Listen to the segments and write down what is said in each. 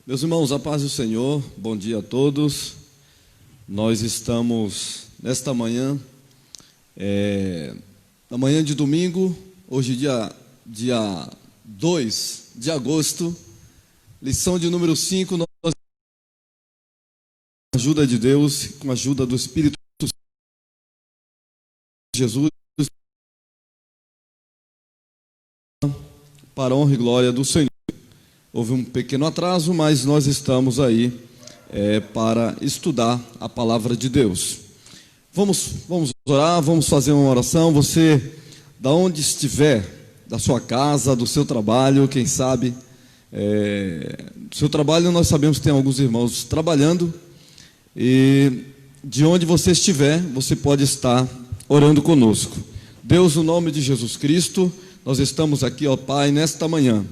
Meus irmãos, a paz do Senhor, bom dia a todos. Nós estamos nesta manhã, na manhã de domingo, hoje dia 2 de agosto, lição de número 5, nós, com a ajuda de Deus, com a ajuda do Espírito Santo, Jesus, para a honra e glória do Senhor. Houve um pequeno atraso, mas nós estamos aí para estudar a palavra de Deus. Vamos orar, vamos fazer uma oração. Você, da onde estiver, da sua casa, do seu trabalho, quem sabe, do seu trabalho, nós sabemos que tem alguns irmãos trabalhando, e de onde você estiver, você pode estar orando conosco. Deus, no nome de Jesus Cristo, nós estamos aqui, ó Pai, nesta manhã.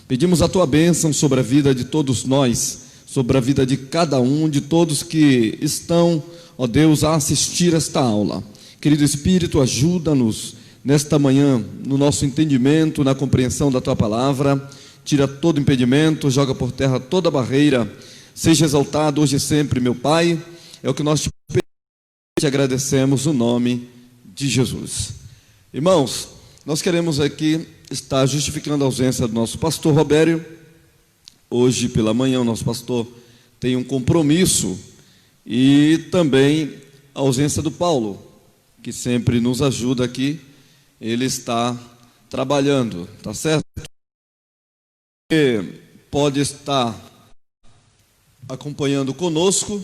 Pedimos a Tua bênção sobre a vida de todos nós, sobre a vida de cada um, de todos que estão, ó Deus, a assistir esta aula. Querido Espírito, ajuda-nos nesta manhã, no nosso entendimento, na compreensão da Tua palavra. Tira todo impedimento, joga por terra toda barreira. Seja exaltado hoje e sempre, meu Pai. É o que nós te pedimos e te agradecemos no nome de Jesus. Irmãos, nós queremos aqui estar justificando a ausência do nosso pastor Robério. Hoje pela manhã o nosso pastor tem um compromisso, e também a ausência do Paulo, que sempre nos ajuda aqui. Ele está trabalhando, tá certo? Você pode estar acompanhando conosco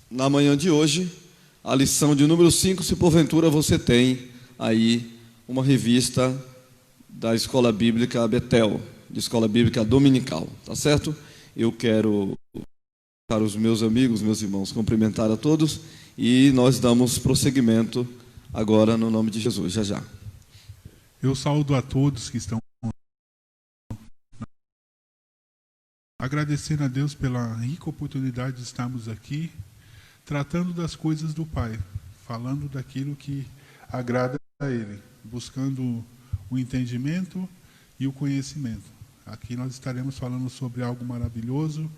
na manhã de hoje a lição de número 5, se porventura você tem aí uma revista da Escola Bíblica Betel, de Escola Bíblica Dominical, tá certo? Eu quero, para os meus amigos, meus irmãos, cumprimentar a todos, e nós damos prosseguimento agora no nome de Jesus, já. Eu saúdo a todos que estão agradecendo a Deus pela rica oportunidade de estarmos aqui, tratando das coisas do Pai, falando daquilo que agrada a Ele, buscando o entendimento e o conhecimento. Aqui nós estaremos falando sobre algo maravilhoso,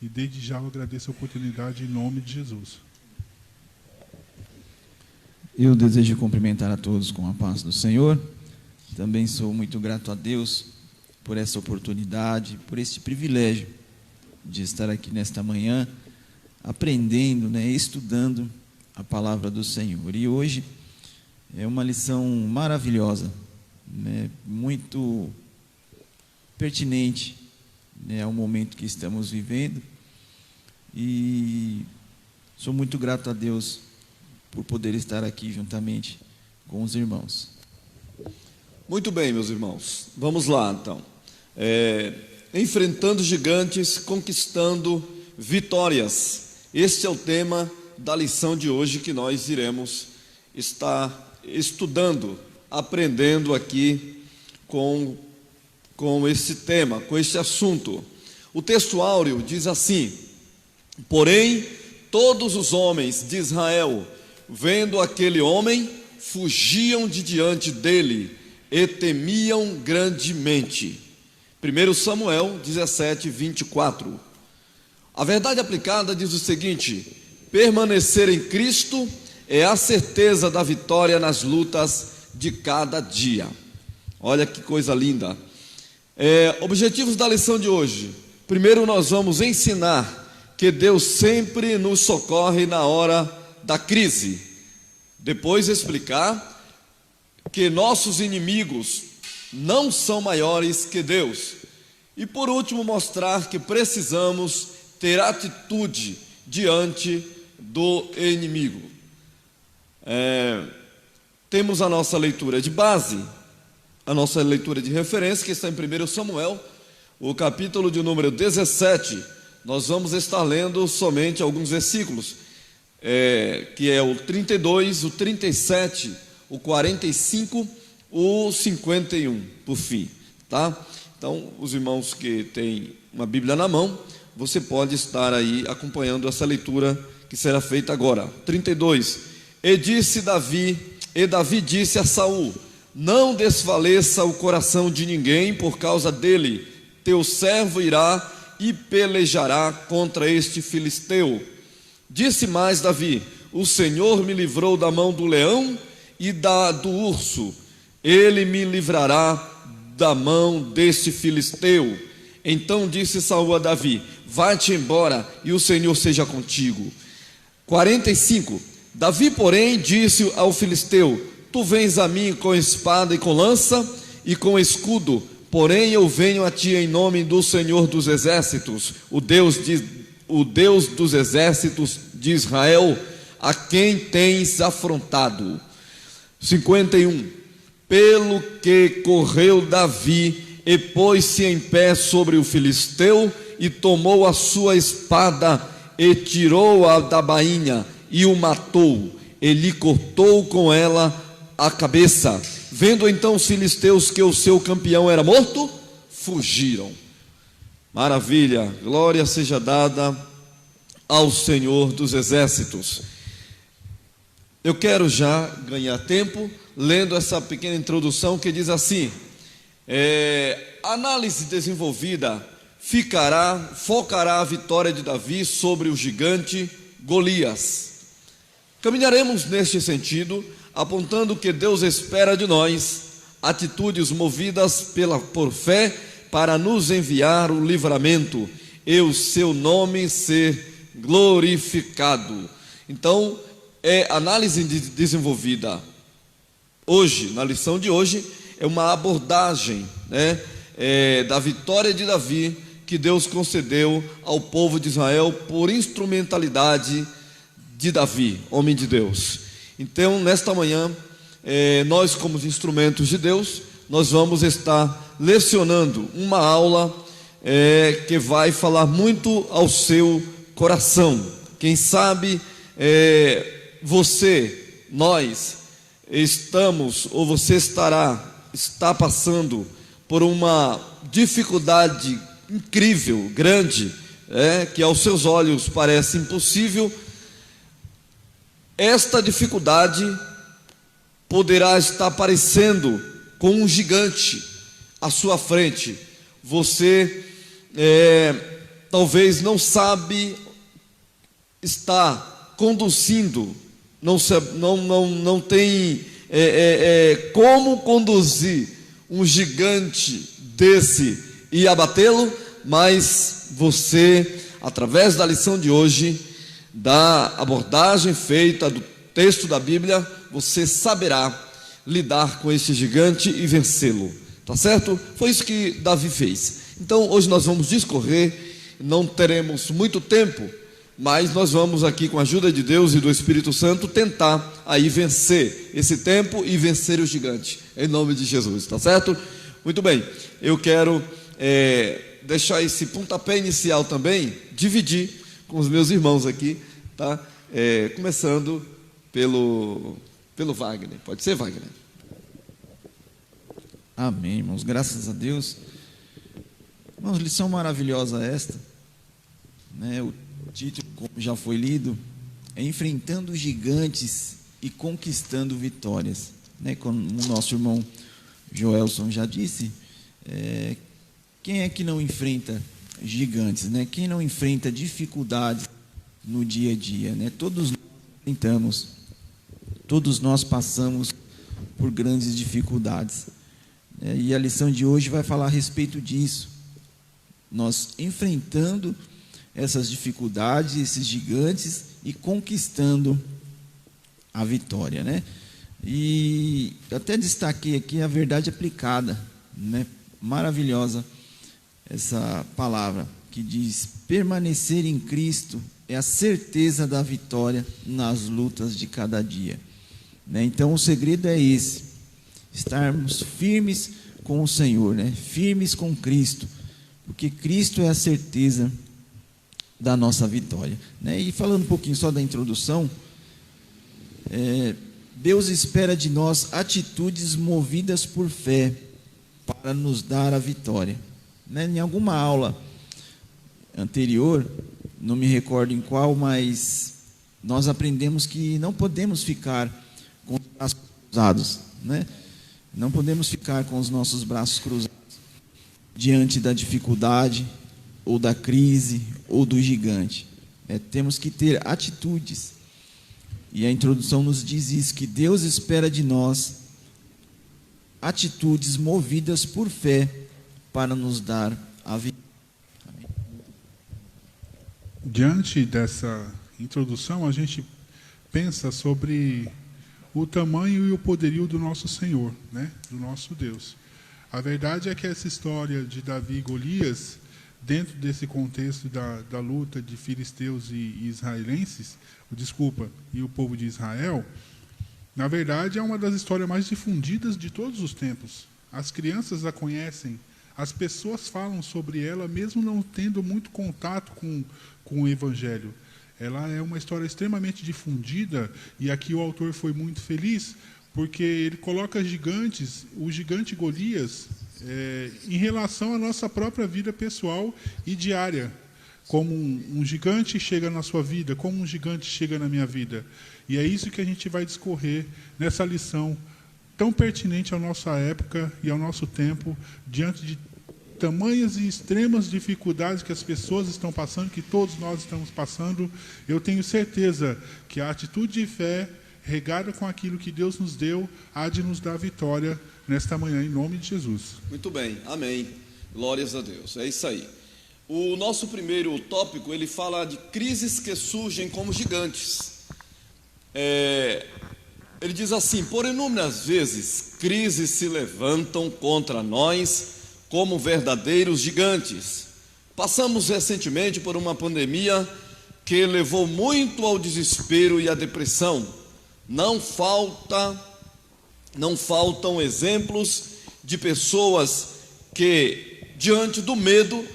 e desde já eu agradeço a oportunidade em nome de Jesus. Eu desejo cumprimentar a todos com a paz do Senhor. Também sou muito grato a Deus por essa oportunidade, por este privilégio de estar aqui nesta manhã, aprendendo, estudando a palavra do Senhor. E hoje é uma lição maravilhosa, muito pertinente, ao momento que estamos vivendo, e sou muito grato a Deus por poder estar aqui juntamente com os irmãos. Muito bem, meus irmãos, vamos lá então. Enfrentando gigantes, conquistando vitórias. Este é o tema da lição de hoje, que nós iremos estar estudando, aprendendo aqui com esse tema, com esse assunto. O texto áureo diz assim: porém, todos os homens de Israel, vendo aquele homem, fugiam de diante dele e temiam grandemente. 1 Samuel 17, 24. A verdade aplicada diz o seguinte: permanecer em Cristo é a certeza da vitória nas lutas de cada dia. Olha que coisa linda. Objetivos da lição de hoje. Primeiro, nós vamos ensinar que Deus sempre nos socorre na hora da crise. Depois, explicar que nossos inimigos não são maiores que Deus. E por último, mostrar que precisamos ter atitude diante do inimigo. Temos a nossa leitura de base, a nossa leitura de referência, que está em 1 Samuel, o capítulo de número 17. Nós vamos estar lendo somente alguns versículos, que é o 32, o 37, o 45, o 51, por fim, tá? Então, os irmãos que têm uma Bíblia na mão, você pode estar aí acompanhando essa leitura que será feita agora. 32. E Davi disse a Saul: não desfaleça o coração de ninguém por causa dele, teu servo irá e pelejará contra este filisteu. Disse mais Davi: o Senhor me livrou da mão do leão e do urso, ele me livrará da mão deste filisteu. Então disse Saul a Davi: vai-te embora e o Senhor seja contigo. 45. Davi, porém, disse ao filisteu: tu vens a mim com espada e com lança e com escudo, porém eu venho a ti em nome do Senhor dos exércitos, o Deus dos exércitos de Israel, a quem tens afrontado. 51. Pelo que correu Davi e pôs-se em pé sobre o filisteu e tomou a sua espada e tirou-a da bainha e o matou, e lhe cortou com ela a cabeça. Vendo então os filisteus que o seu campeão era morto, fugiram. Maravilha, glória seja dada ao Senhor dos exércitos. Eu quero já ganhar tempo lendo essa pequena introdução que diz assim: análise desenvolvida focará a vitória de Davi sobre o gigante Golias. Caminharemos neste sentido, apontando que Deus espera de nós atitudes movidas por fé para nos enviar o livramento e o seu nome ser glorificado. Então, análise desenvolvida hoje, na lição de hoje, é uma abordagem, da vitória de Davi que Deus concedeu ao povo de Israel por instrumentalidade de Davi, homem de Deus. Então, nesta manhã, nós como instrumentos de Deus, nós vamos estar lecionando uma aula que vai falar muito ao seu coração. Quem sabe nós estamos, ou você está passando por uma dificuldade incrível, grande, que aos seus olhos parece impossível. Esta dificuldade poderá estar parecendo com um gigante à sua frente. Você talvez não sabe estar conduzindo, não tem como conduzir um gigante desse e abatê-lo, mas você, através da lição de hoje, da abordagem feita do texto da Bíblia, você saberá lidar com esse gigante e vencê-lo, tá certo? Foi isso que Davi fez. Então hoje nós vamos discorrer, não teremos muito tempo, mas nós vamos aqui, com a ajuda de Deus e do Espírito Santo, tentar aí vencer esse tempo e vencer o gigante, em nome de Jesus, tá certo? Muito bem, eu quero deixar esse pontapé inicial também, dividir com os meus irmãos aqui, tá? Começando pelo Wagner. Pode ser, Wagner? Amém, irmãos, graças a Deus. Irmãos, lição maravilhosa esta, né? O título, como já foi lido, é Enfrentando Gigantes e Conquistando Vitórias, né? Como o nosso irmão Joelson já disse, quem é que não enfrenta gigantes, né? Quem não enfrenta dificuldades no dia a dia, né? Todos nós enfrentamos, todos nós passamos por grandes dificuldades, e a lição de hoje vai falar a respeito disso. Nós enfrentando essas dificuldades, esses gigantes, e conquistando a vitória, né? E até destaquei aqui a verdade aplicada, né? Maravilhosa essa palavra que diz: permanecer em Cristo é a certeza da vitória nas lutas de cada dia, né? Então o segredo é esse: estarmos firmes com o Senhor, né? Firmes com Cristo, porque Cristo é a certeza da nossa vitória, né? E falando um pouquinho só da introdução, Deus espera de nós atitudes movidas por fé para nos dar a vitória, né? Em alguma aula anterior, não me recordo em qual, mas nós aprendemos que não podemos ficar com os braços cruzados, né? Não podemos ficar com os nossos braços cruzados diante da dificuldade, ou da crise, ou do gigante. Temos que ter atitudes. E a introdução nos diz isso, que Deus espera de nós atitudes movidas por fé para nos dar a vida. Diante dessa introdução, a gente pensa sobre o tamanho e o poderio do nosso Senhor, né? Do nosso Deus. A verdade é que essa história de Davi e Golias, dentro desse contexto da luta de filisteus e israelenses, e o povo de Israel, na verdade é uma das histórias mais difundidas de todos os tempos. As crianças a conhecem, as pessoas falam sobre ela, mesmo não tendo muito contato com o Evangelho. Ela é uma história extremamente difundida, e aqui o autor foi muito feliz, porque ele coloca gigantes, o gigante Golias, em relação à nossa própria vida pessoal e diária. Como um gigante chega na sua vida, como um gigante chega na minha vida. E é isso que a gente vai discorrer nessa lição tão pertinente à nossa época e ao nosso tempo, diante de tamanhas e extremas dificuldades que as pessoas estão passando, que todos nós estamos passando. Eu tenho certeza que a atitude de fé, regada com aquilo que Deus nos deu, há de nos dar vitória nesta manhã, em nome de Jesus. Muito bem, amém. Glórias a Deus, é isso aí. O nosso primeiro tópico, ele fala de crises que surgem como gigantes. Ele diz assim: por inúmeras vezes, crises se levantam contra nós como verdadeiros gigantes. Passamos recentemente por uma pandemia que levou muito ao desespero e à depressão. Não faltam exemplos de pessoas que, diante do medo,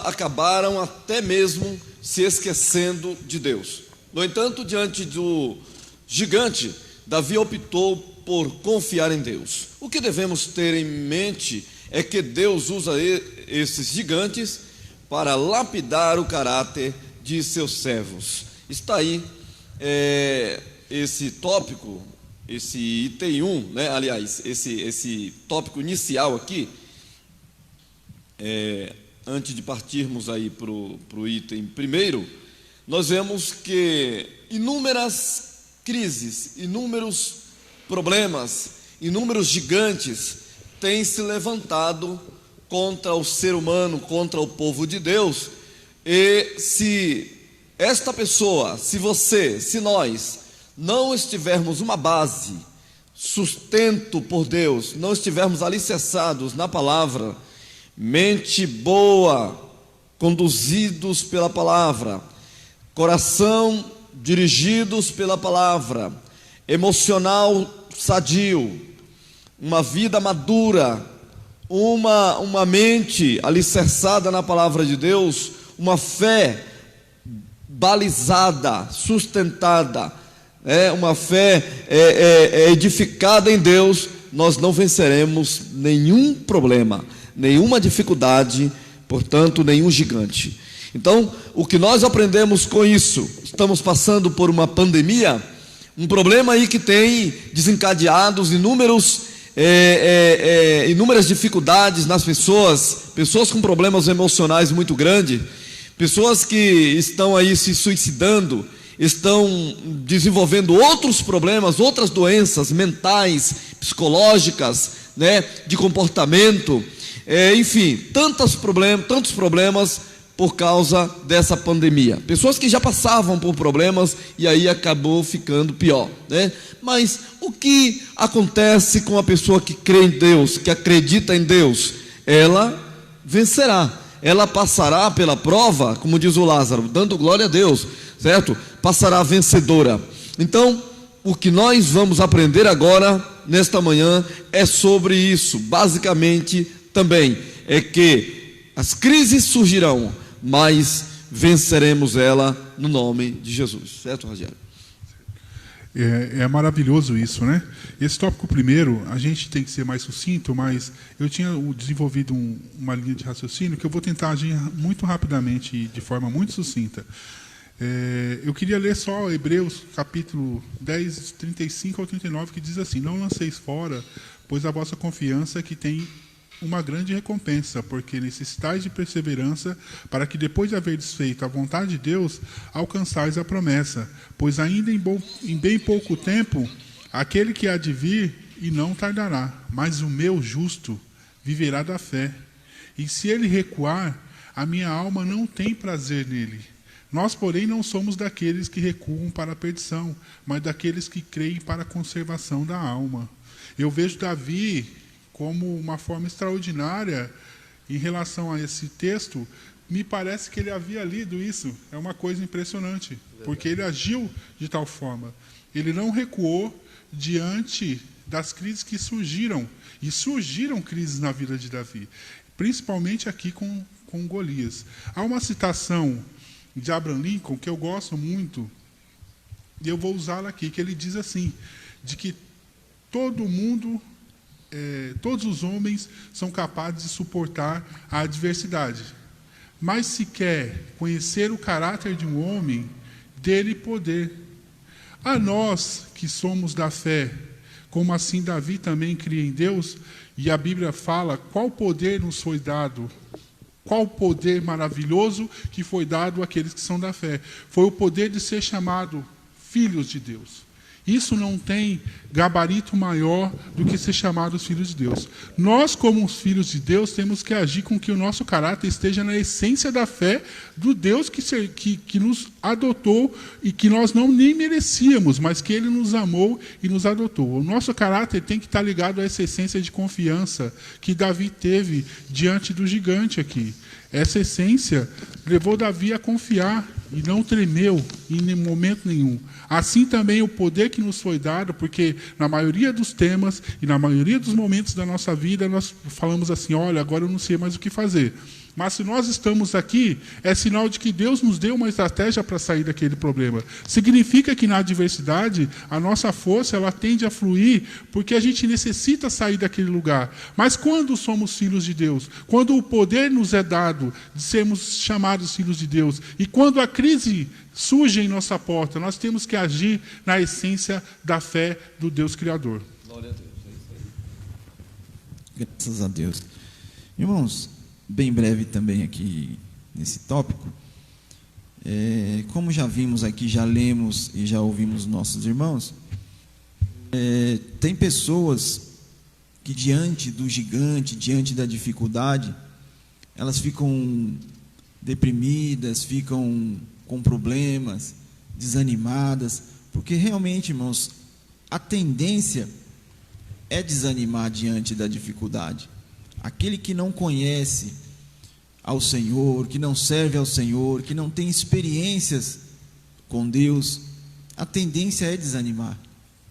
acabaram até mesmo se esquecendo de Deus. No entanto, diante do gigante, Davi optou por confiar em Deus. O que devemos ter em mente é que Deus usa esses gigantes para lapidar o caráter de seus servos. Está aí esse tópico, esse item 1, né? Aliás, esse tópico inicial aqui, antes de partirmos aí para o item primeiro, nós vemos que inúmeras crises, inúmeros problemas, inúmeros gigantes têm se levantado contra o ser humano, contra o povo de Deus. E se esta pessoa, se você, se nós não estivermos uma base, sustento por Deus, não estivermos alicerçados na palavra, mente boa, conduzidos pela palavra, coração dirigidos pela palavra, emocional sadio, uma vida madura, uma mente alicerçada na palavra de Deus, uma fé balizada, sustentada, uma fé edificada em Deus, nós não venceremos nenhum problema, nenhuma dificuldade, portanto, nenhum gigante. Então, o que nós aprendemos com isso? Estamos passando por uma pandemia, um problema aí que tem desencadeado inúmeras dificuldades nas pessoas com problemas emocionais muito grandes, pessoas que estão aí se suicidando, estão desenvolvendo outros problemas, outras doenças mentais, psicológicas, né, de comportamento, enfim, tantos problemas por causa dessa pandemia. Pessoas que já passavam por problemas e aí acabou ficando pior, né? Mas o que acontece com a pessoa que crê em Deus, que acredita em Deus? Ela vencerá, ela passará pela prova, como diz o Lázaro, dando glória a Deus, certo? Passará vencedora. Então, o que nós vamos aprender agora, nesta manhã, é sobre isso. Basicamente, também, é que as crises surgirão, mas venceremos ela no nome de Jesus. Certo, Rogério? É maravilhoso isso, né? Esse tópico primeiro, a gente tem que ser mais sucinto, mas eu tinha desenvolvido uma linha de raciocínio que eu vou tentar agir muito rapidamente e de forma muito sucinta. Eu queria ler só Hebreus capítulo 10, 35 ao 39, que diz assim: não lanceis fora, pois a vossa confiança que tem uma grande recompensa, porque necessitais de perseverança, para que depois de haveres feito a vontade de Deus, alcançais a promessa. Pois ainda em bem pouco tempo, aquele que há de vir e não tardará, mas o meu justo viverá da fé. E se ele recuar, a minha alma não tem prazer nele. Nós, porém, não somos daqueles que recuam para a perdição, mas daqueles que creem para a conservação da alma. Eu vejo Davi como uma forma extraordinária em relação a esse texto. Me parece que ele havia lido isso. É uma coisa impressionante, porque ele agiu de tal forma. Ele não recuou diante das crises que surgiram. E surgiram crises na vida de Davi, principalmente aqui com Golias. Há uma citação de Abraham Lincoln que eu gosto muito, e eu vou usá-la aqui, que ele diz assim, de que todo mundo, todos os homens são capazes de suportar a adversidade, mas se quer conhecer o caráter de um homem, dele poder. A nós que somos da fé, como assim Davi também cria em Deus, e a Bíblia fala qual poder nos foi dado, qual poder maravilhoso que foi dado àqueles que são da fé. Foi o poder de ser chamado filhos de Deus. Isso não tem gabarito maior do que ser chamados filhos de Deus. Nós, como os filhos de Deus, temos que agir com que o nosso caráter esteja na essência da fé do Deus que nos adotou e que nós não nem merecíamos, mas que Ele nos amou e nos adotou. O nosso caráter tem que estar ligado a essa essência de confiança que Davi teve diante do gigante aqui. Essa essência levou Davi a confiar e não tremeu em momento nenhum. Assim também o poder que nos foi dado, porque na maioria dos temas e na maioria dos momentos da nossa vida nós falamos assim, olha, agora eu não sei mais o que fazer. Mas se nós estamos aqui, é sinal de que Deus nos deu uma estratégia para sair daquele problema. Significa que na adversidade, a nossa força ela tende a fluir, porque a gente necessita sair daquele lugar. Mas quando somos filhos de Deus, quando o poder nos é dado de sermos chamados filhos de Deus, e quando a crise surge em nossa porta, nós temos que agir na essência da fé do Deus Criador. Glória a Deus. Graças a Deus. Irmãos, bem breve também aqui nesse tópico. Como já vimos aqui, já lemos e já ouvimos nossos irmãos, tem pessoas que diante do gigante, diante da dificuldade, elas ficam deprimidas, ficam com problemas, desanimadas, porque realmente, irmãos, a tendência é desanimar diante da dificuldade. Aquele que não conhece ao Senhor, que não serve ao Senhor, que não tem experiências com Deus, a tendência é desanimar,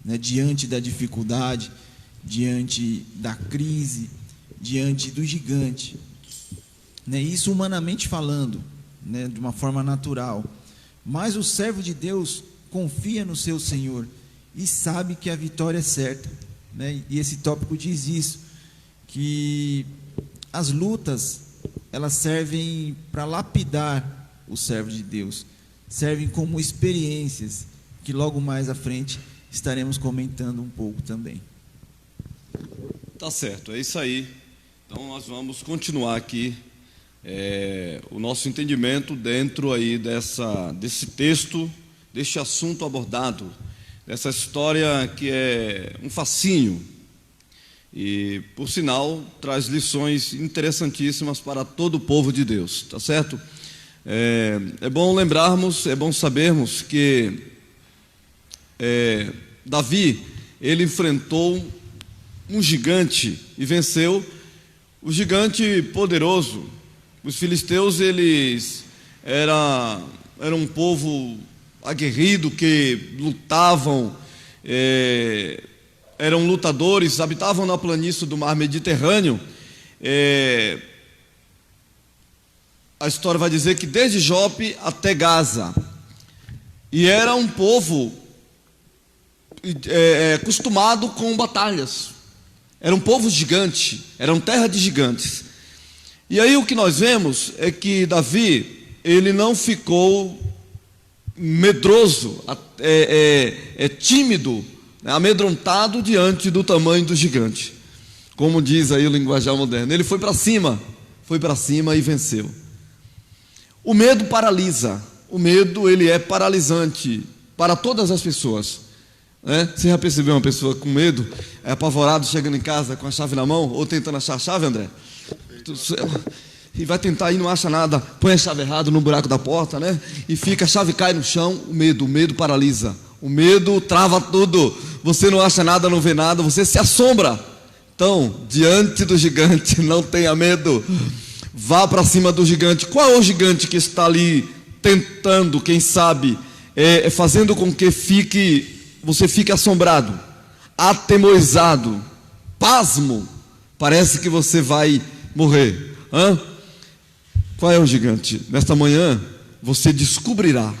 né? Diante da dificuldade, diante da crise, diante do gigante, né? Isso humanamente falando, né? De uma forma natural. Mas o servo de Deus confia no seu Senhor e sabe que a vitória é certa, né? E esse tópico diz isso, que as lutas elas servem para lapidar o servo de Deus, servem como experiências que logo mais à frente estaremos comentando um pouco também. Tá certo, é isso aí. Então nós vamos continuar aqui o nosso entendimento dentro aí desse texto, deste assunto abordado, dessa história que é um fascínio. E, por sinal, traz lições interessantíssimas para todo o povo de Deus, tá certo? É bom lembrarmos, é bom sabermos que Davi, ele enfrentou um gigante e venceu o gigante poderoso. Os filisteus, eles eram um povo aguerrido que lutavam, eram lutadores, habitavam na planície do mar Mediterrâneo. A história vai dizer que desde Jope até Gaza. E era um povo acostumado com batalhas. Era um povo gigante, era uma terra de gigantes. E aí o que nós vemos é que Davi, ele não ficou medroso, tímido, amedrontado diante do tamanho do gigante. como diz aí o linguajar moderno. Ele foi para cima e venceu. O medo paralisa. O medo, ele é paralisante para todas as pessoas, né? Você já percebeu uma pessoa com medo, apavorado, chegando em casa com a chave na mão, ou tentando achar a chave, André? E vai tentar e não acha nada, põe a chave errada no buraco da porta, né? E fica, a chave cai no chão. O medo paralisa. O medo trava tudo. Você não acha nada, não vê nada, você se assombra. Então, diante do gigante, não tenha medo. Vá para cima do gigante. Qual é o gigante que está ali tentando, quem sabe, fazendo com que você fique assombrado, atemorizado, pasmo? Parece que você vai morrer. Qual é o gigante? Nesta manhã, você descobrirá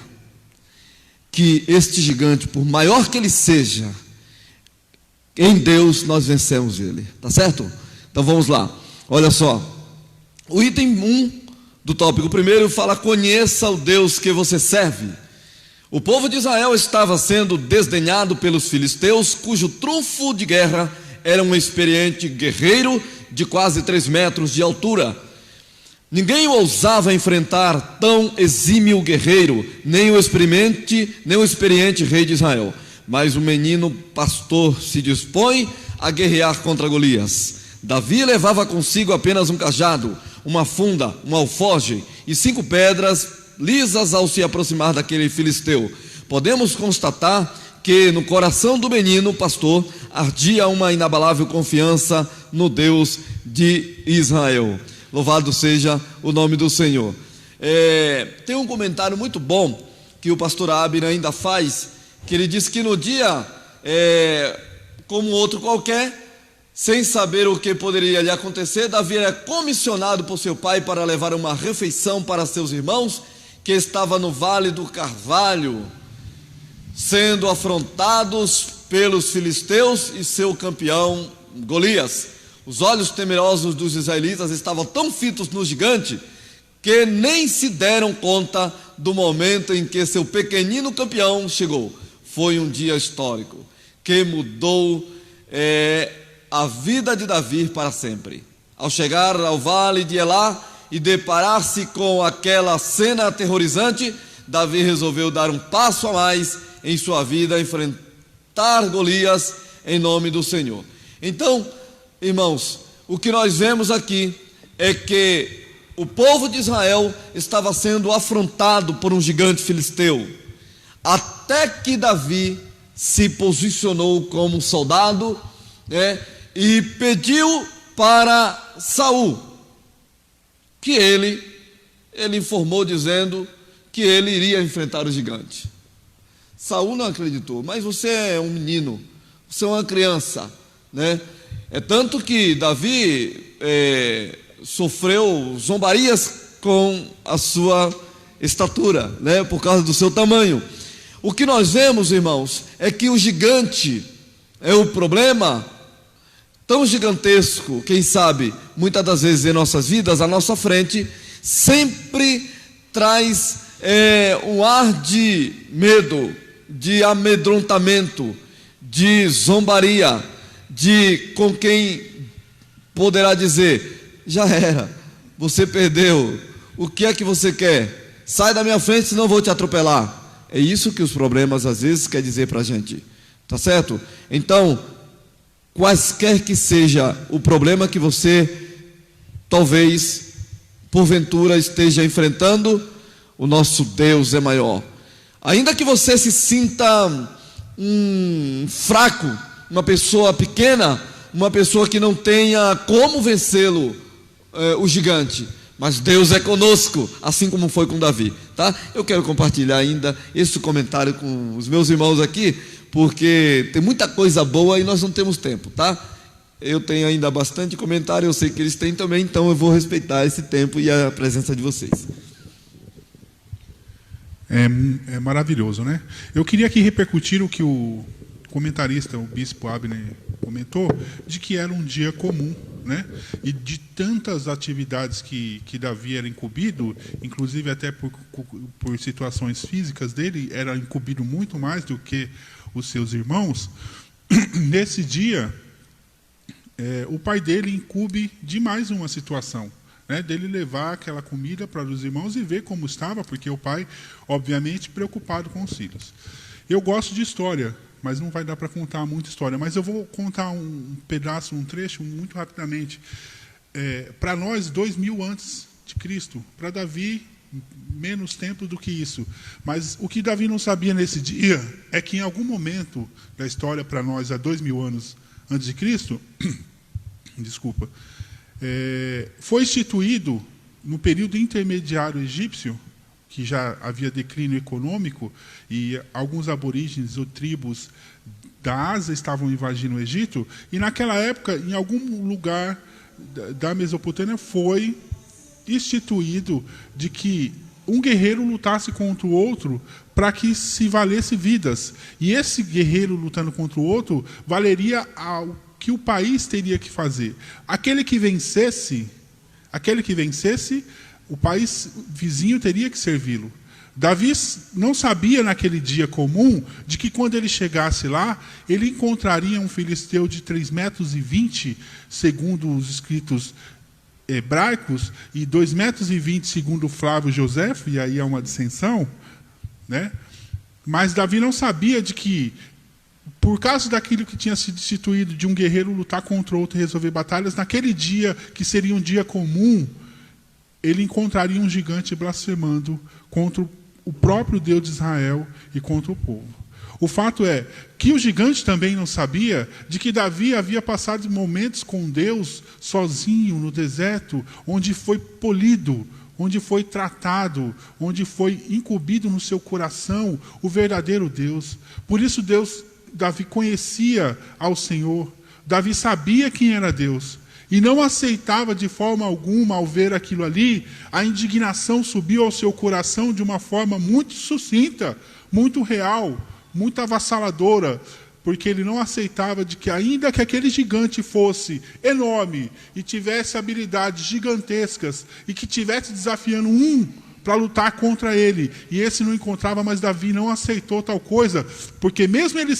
que este gigante, por maior que ele seja, em Deus nós vencemos ele. Tá certo? Então vamos lá. Olha só. O item 1 do tópico primeiro fala: conheça o Deus que você serve. O povo de Israel estava sendo desdenhado pelos filisteus, cujo trunfo de guerra era um experiente guerreiro de quase 3 metros de altura. Ninguém ousava enfrentar tão exímio guerreiro, nem o experiente rei de Israel. Mas o menino pastor se dispõe a guerrear contra Golias. Davi levava consigo apenas um cajado, uma funda, um alforje e 5 pedras lisas. Ao se aproximar daquele filisteu, podemos constatar que no coração do menino pastor ardia uma inabalável confiança no Deus de Israel. Louvado seja o nome do Senhor. Tem um comentário muito bom que o pastor Abner ainda faz, que ele diz que no dia, como outro qualquer, sem saber o que poderia lhe acontecer, Davi era comissionado por seu pai para levar uma refeição para seus irmãos, que estava no Vale do Carvalho, sendo afrontados pelos filisteus e seu campeão Golias. Os olhos temerosos dos israelitas estavam tão fitos no gigante que nem se deram conta do momento em que seu pequenino campeão chegou. Foi um dia histórico que mudou a vida de Davi para sempre. Ao chegar ao vale de Elá e deparar-se com aquela cena aterrorizante, Davi resolveu dar um passo a mais em sua vida, enfrentar Golias em nome do Senhor. Então, irmãos, o que nós vemos aqui é que o povo de Israel estava sendo afrontado por um gigante filisteu, até que Davi se posicionou como soldado, e pediu para Saul que ele informou dizendo que ele iria enfrentar o gigante. Saul não acreditou. Mas você é um menino, você é uma criança, né? É tanto que Davi sofreu zombarias com a sua estatura, né? Por causa do seu tamanho. O que nós vemos, irmãos, é que o gigante é o problema tão gigantesco, quem sabe, muitas das vezes em nossas vidas, à nossa frente, sempre traz um ar de medo, de amedrontamento, de zombaria, com quem poderá dizer: já era, você perdeu, o que é que você quer? Sai da minha frente, senão eu vou te atropelar. É isso que os problemas às vezes quer dizer para a gente, tá certo? Então, quaisquer que seja o problema que você talvez porventura esteja enfrentando, o nosso Deus é maior. Ainda que você se sinta fraco, uma pessoa pequena, uma pessoa que não tenha como vencê-lo, o gigante, mas Deus é conosco, assim como foi com Davi, tá? Eu quero compartilhar ainda esse comentário com os meus irmãos aqui, porque tem muita coisa boa e nós não temos tempo, tá? Eu tenho ainda bastante comentário, eu sei que eles têm também, então eu vou respeitar esse tempo e a presença de vocês. É maravilhoso, né? Eu queria aqui repercutir o que o comentarista, o bispo Abner, comentou, de que era um dia comum, né? E de tantas atividades que Davi era incumbido, inclusive até por situações físicas dele, era incumbido muito mais do que os seus irmãos. Nesse dia, o pai dele incube demais uma situação, né, dele levar aquela comida para os irmãos e ver como estava, porque o pai, obviamente, preocupado com os filhos. Eu gosto de história, mas não vai dar para contar muita história. Mas eu vou contar um pedaço, um trecho, muito rapidamente. Para nós, 2000 antes de Cristo. Para Davi, menos tempo do que isso. Mas o que Davi não sabia nesse dia é que em algum momento da história, para nós, há 2000 anos antes de Cristo, desculpa, foi instituído, no período intermediário egípcio, que já havia declínio econômico, e alguns aborígenes ou tribos da Ásia estavam invadindo o Egito, e naquela época, em algum lugar da Mesopotâmia, foi instituído de que um guerreiro lutasse contra o outro para que se valesse vidas. E esse guerreiro lutando contra o outro valeria ao que o país teria que fazer. Aquele que vencesse, o país vizinho teria que servi-lo. Davi não sabia naquele dia comum de que quando ele chegasse lá, ele encontraria um filisteu de 3,20 metros, segundo os escritos hebraicos, e 2,20 metros, segundo Flávio Josefo, e aí é uma dissensão, né? Mas Davi não sabia de que, por causa daquilo que tinha sido instituído de um guerreiro lutar contra outro e resolver batalhas, naquele dia, que seria um dia comum, ele encontraria um gigante blasfemando contra o próprio Deus de Israel e contra o povo. O fato é que o gigante também não sabia de que Davi havia passado momentos com Deus sozinho no deserto, onde foi polido, onde foi tratado, onde foi incumbido no seu coração o verdadeiro Deus. Por isso Davi conhecia ao Senhor, Davi sabia quem era Deus. E não aceitava de forma alguma, ao ver aquilo ali, a indignação subiu ao seu coração de uma forma muito sucinta, muito real, muito avassaladora, porque ele não aceitava de que, ainda que aquele gigante fosse enorme e tivesse habilidades gigantescas e que estivesse desafiando um para lutar contra ele, e esse não encontrava, mas Davi não aceitou tal coisa, porque mesmo ele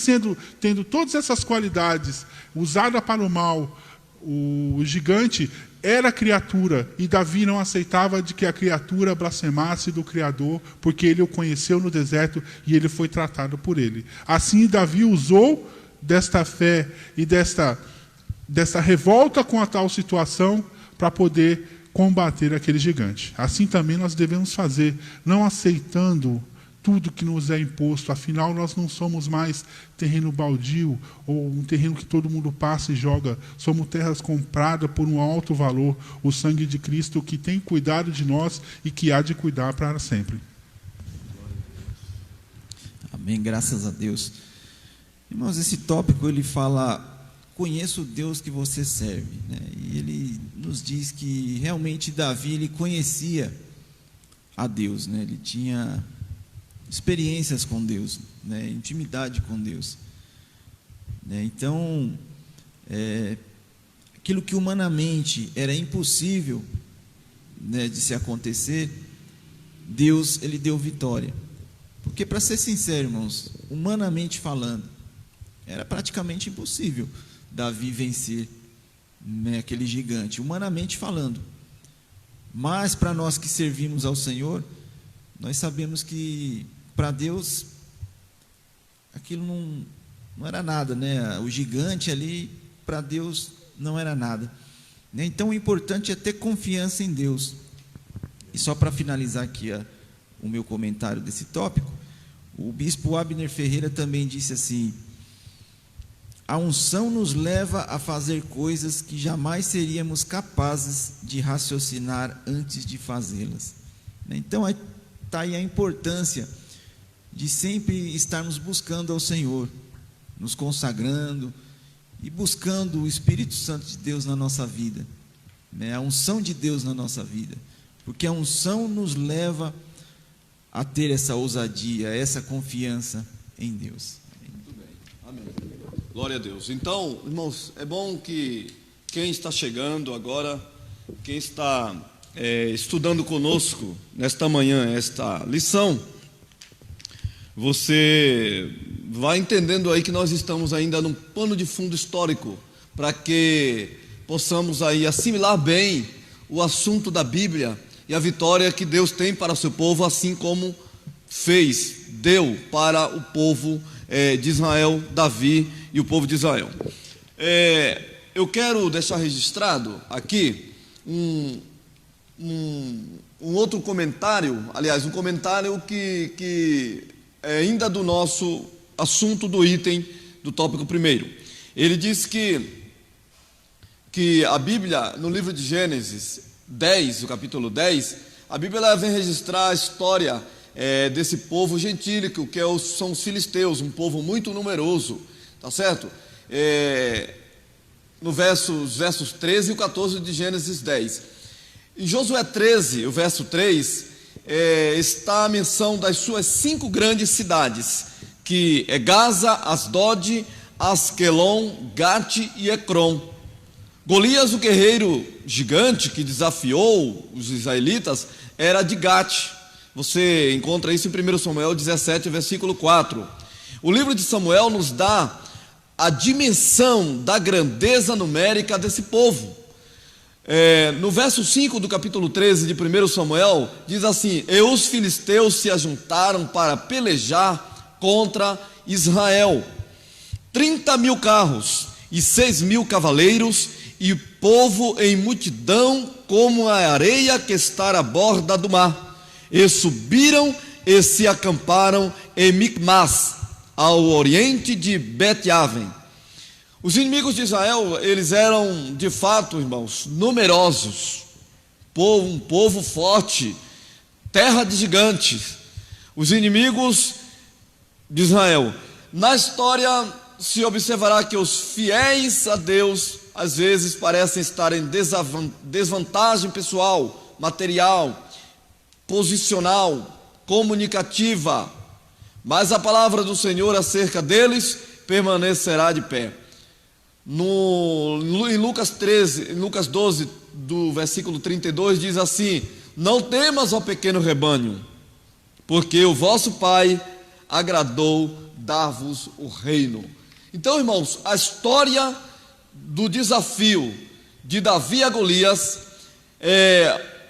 tendo todas essas qualidades, usada para o mal, o gigante era criatura, e Davi não aceitava de que a criatura blasfemasse do Criador, porque ele o conheceu no deserto e ele foi tratado por ele. Assim, Davi usou desta fé e desta revolta com a tal situação para poder combater aquele gigante. Assim também nós devemos fazer, não aceitando tudo que nos é imposto. Afinal, nós não somos mais terreno baldio ou um terreno que todo mundo passa e joga. Somos terras compradas por um alto valor, o sangue de Cristo, que tem cuidado de nós e que há de cuidar para sempre. Amém, graças a Deus. Irmãos, esse tópico ele fala: conheça o Deus que você serve, né? E ele nos diz que realmente Davi ele conhecia a Deus, né? Ele tinha experiências com Deus, né? Intimidade com Deus, né? Então, aquilo que humanamente era impossível, né, de se acontecer, Deus ele deu vitória. Porque, para ser sincero, irmãos, humanamente falando, era praticamente impossível Davi vencer, né, aquele gigante, humanamente falando. Mas para nós que servimos ao Senhor, nós sabemos que para Deus aquilo não era nada, né? O gigante ali para Deus não era nada, né? Então o importante é ter confiança em Deus. E só para finalizar aqui o meu comentário desse tópico, o bispo Abner Ferreira também disse assim: a unção nos leva a fazer coisas que jamais seríamos capazes de raciocinar antes de fazê-las. Então está aí a importância de sempre estarmos buscando ao Senhor, nos consagrando e buscando o Espírito Santo de Deus na nossa vida, né? A unção de Deus na nossa vida, porque a unção nos leva a ter essa ousadia, essa confiança em Deus. Muito bem, amém. Glória a Deus. Então, irmãos, é bom que quem está chegando agora, quem está estudando conosco nesta manhã, esta lição, você vai entendendo aí que nós estamos ainda num pano de fundo histórico para que possamos aí assimilar bem o assunto da Bíblia e a vitória que Deus tem para o seu povo, assim como deu para o povo de Israel, Davi e o povo de Israel. Eu quero deixar registrado aqui um outro comentário, aliás, um comentário que é ainda do nosso assunto do item do tópico primeiro. Ele diz que a Bíblia, no livro de Gênesis 10, o capítulo 10, a Bíblia ela vem registrar a história desse povo gentílico, que são os filisteus, um povo muito numeroso, tá certo? No versos 13 e 14 de Gênesis 10. Em Josué 13, o verso 3, está a menção das suas 5 grandes cidades, que é Gaza, Asdod, Asquelon, Gate e Ecrom. Golias, o guerreiro gigante que desafiou os israelitas, era de Gate. Você encontra isso em 1 Samuel 17, versículo 4. O livro de Samuel nos dá a dimensão da grandeza numérica desse povo. No verso 5 do capítulo 13 de 1 Samuel, diz assim: E os filisteus se ajuntaram para pelejar contra Israel. 30.000 carros e 6.000 cavaleiros, e o povo em multidão como a areia que está à borda do mar. E subiram e se acamparam em Micmas, ao oriente de Bet-Aven. Os inimigos de Israel, eles eram de fato, irmãos, numerosos, um povo forte, terra de gigantes. Os inimigos de Israel. Na história se observará que os fiéis a Deus às vezes parecem estar em desvantagem pessoal, material, posicional, comunicativa, mas a palavra do Senhor acerca deles permanecerá de pé. Em Lucas 12, do versículo 32, diz assim: Não temas, ó pequeno rebanho, porque o vosso Pai agradou dar-vos o reino. Então, irmãos, a história do desafio de Davi a Golias,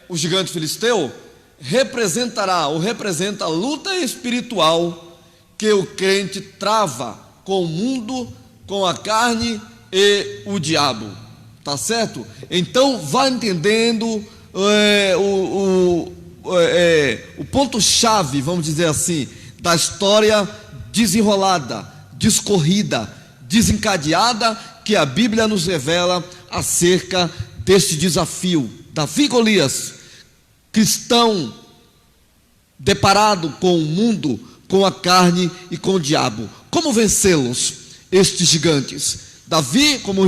o gigante filisteu, representa a luta espiritual que o crente trava com o mundo, com a carne e o diabo, tá certo? Então vá entendendo o ponto-chave, vamos dizer assim, da história desenrolada, discorrida, desencadeada, que a Bíblia nos revela acerca deste desafio. Davi e Golias, cristão deparado com o mundo, com a carne e com o diabo. Como vencê-los, estes gigantes? Davi, como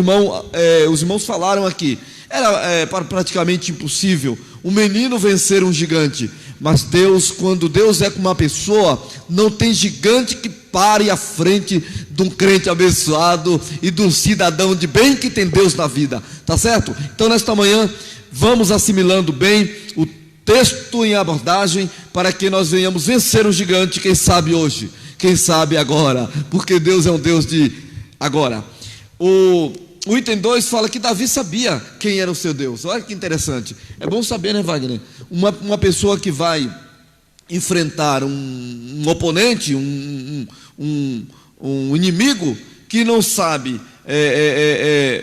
os irmãos falaram aqui, era praticamente impossível um menino vencer um gigante. Mas Deus, quando Deus é com uma pessoa, não tem gigante que pare à frente de um crente abençoado e de um cidadão de bem que tem Deus na vida, tá certo? Então nesta manhã vamos assimilando bem o texto em abordagem, para que nós venhamos vencer o gigante, quem sabe hoje, quem sabe agora, porque Deus é um Deus de agora. O item 2 fala que Davi sabia quem era o seu Deus. Olha que interessante. É bom saber, né, Wagner? Uma pessoa que vai enfrentar um oponente, um inimigo, que não sabe,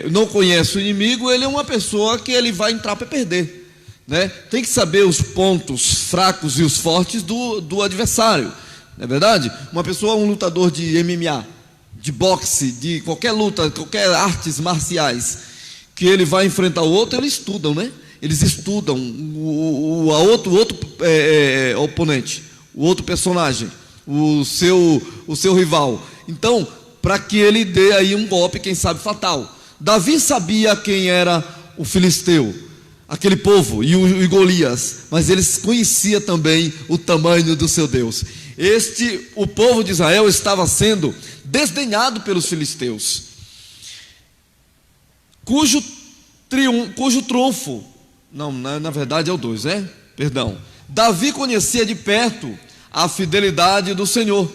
não conhece o inimigo, ele é uma pessoa que ele vai entrar para perder, né? Tem que saber os pontos fracos e os fortes do adversário, não é verdade? Uma pessoa, um lutador de MMA, de boxe, de qualquer luta, qualquer artes marciais, que ele vai enfrentar o outro, eles estudam, né? Eles estudam o outro oponente, o outro personagem, o seu rival. Então, para que ele dê aí um golpe, quem sabe fatal. Davi sabia quem era o filisteu, aquele povo, e Golias, mas ele conhecia também o tamanho do seu Deus. O povo de Israel estava sendo desdenhado pelos filisteus, cujo trunfo, não, na verdade é o 2, perdão. Davi conhecia de perto a fidelidade do Senhor.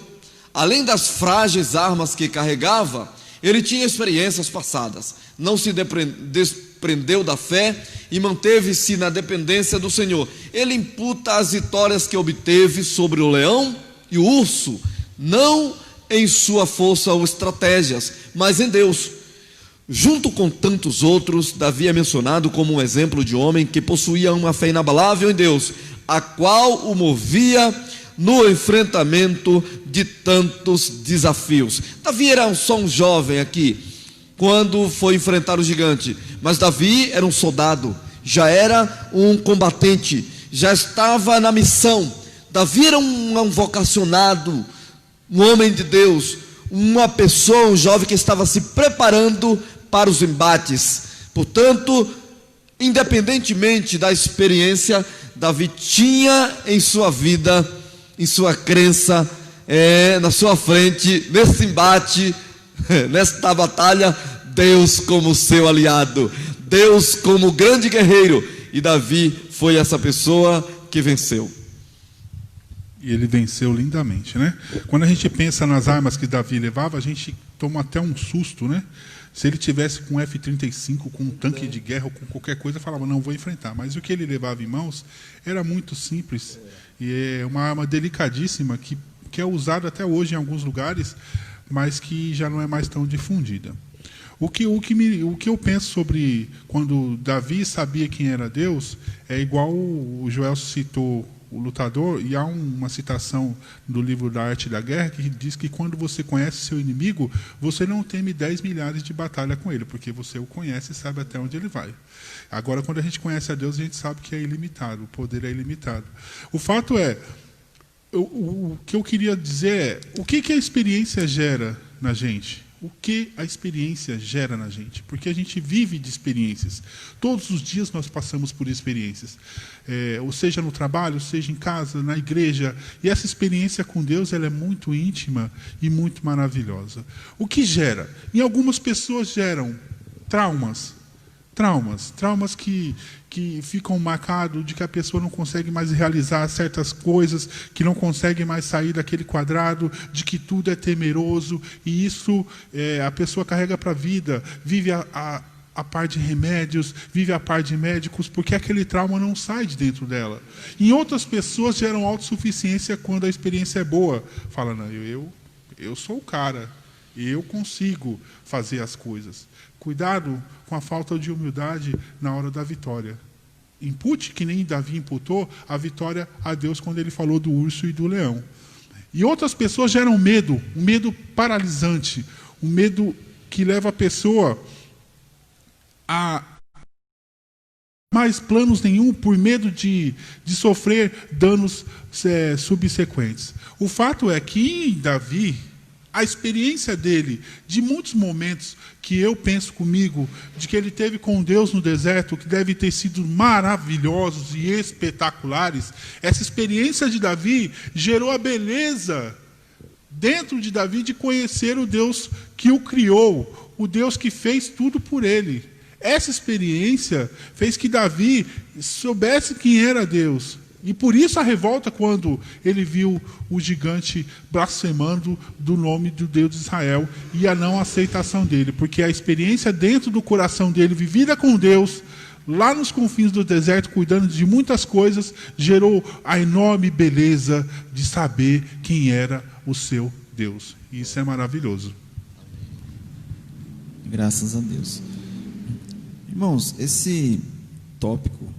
Além das frágeis armas que carregava, Ele tinha experiências passadas, não se desprendeu da fé e manteve-se na dependência do Senhor. Ele imputa as vitórias que obteve sobre o leão e o urso, não em sua força ou estratégias, mas em Deus. Junto com tantos outros, Davi é mencionado como um exemplo de homem que possuía uma fé inabalável em Deus, a qual o movia no enfrentamento de tantos desafios. Davi era só um jovem aqui, quando foi enfrentar o gigante, mas Davi era um soldado, já era um combatente, já estava na missão. Davi era um vocacionado, um homem de Deus, uma pessoa, um jovem que estava se preparando para os embates. Portanto, independentemente da experiência, Davi tinha em sua vida, em sua crença, na sua frente, nesse embate, nesta batalha, Deus como seu aliado, Deus como grande guerreiro, e Davi foi essa pessoa que venceu. E ele venceu lindamente, né? Quando a gente pensa nas armas que Davi levava, a gente toma até um susto, né? Se ele tivesse com F-35, com um tanque de guerra ou com qualquer coisa, falava, não, vou enfrentar. Mas o que ele levava em mãos era muito simples. E é uma arma delicadíssima que é usada até hoje em alguns lugares, mas que já não é mais tão difundida. O que eu penso sobre quando Davi sabia quem era Deus, é igual o Joel citou o lutador, e há uma citação do livro da Arte da Guerra que diz que quando você conhece seu inimigo, você não teme 10 milhares de batalha com ele, porque você o conhece e sabe até onde ele vai. Agora, quando a gente conhece a Deus, a gente sabe que é ilimitado, o poder é ilimitado. O fato é, o que eu queria dizer é, o que a experiência gera na gente? O que a experiência gera na gente? Porque a gente vive de experiências. Todos os dias nós passamos por experiências. Ou seja no trabalho, seja em casa, na igreja. E essa experiência com Deus, ela é muito íntima e muito maravilhosa. O que gera? Em algumas pessoas geram traumas. Traumas que ficam marcados de que a pessoa não consegue mais realizar certas coisas, que não consegue mais sair daquele quadrado, de que tudo é temeroso, e isso a pessoa carrega para a vida, vive a par de remédios, vive a par de médicos, porque aquele trauma não sai de dentro dela. Em outras pessoas geram autossuficiência quando a experiência é boa. Fala, não, eu sou o cara, eu consigo fazer as coisas. Cuidado com a falta de humildade na hora da vitória. Impute, que nem Davi imputou, a vitória a Deus quando ele falou do urso e do leão. E outras pessoas geram medo, um medo paralisante, um medo que leva a pessoa a mais planos nenhum por medo de sofrer danos subsequentes. O fato é que em Davi, a experiência dele, de muitos momentos que eu penso comigo, de que ele teve com Deus no deserto, que deve ter sido maravilhosos e espetaculares, essa experiência de Davi gerou a beleza dentro de Davi de conhecer o Deus que o criou, o Deus que fez tudo por ele. Essa experiência fez que Davi soubesse quem era Deus. E por isso a revolta quando ele viu o gigante blasfemando do nome do Deus de Israel e a não aceitação dele. Porque a experiência dentro do coração dele, vivida com Deus, lá nos confins do deserto, cuidando de muitas coisas, gerou a enorme beleza de saber quem era o seu Deus. E isso é maravilhoso. Graças a Deus. Irmãos, esse tópico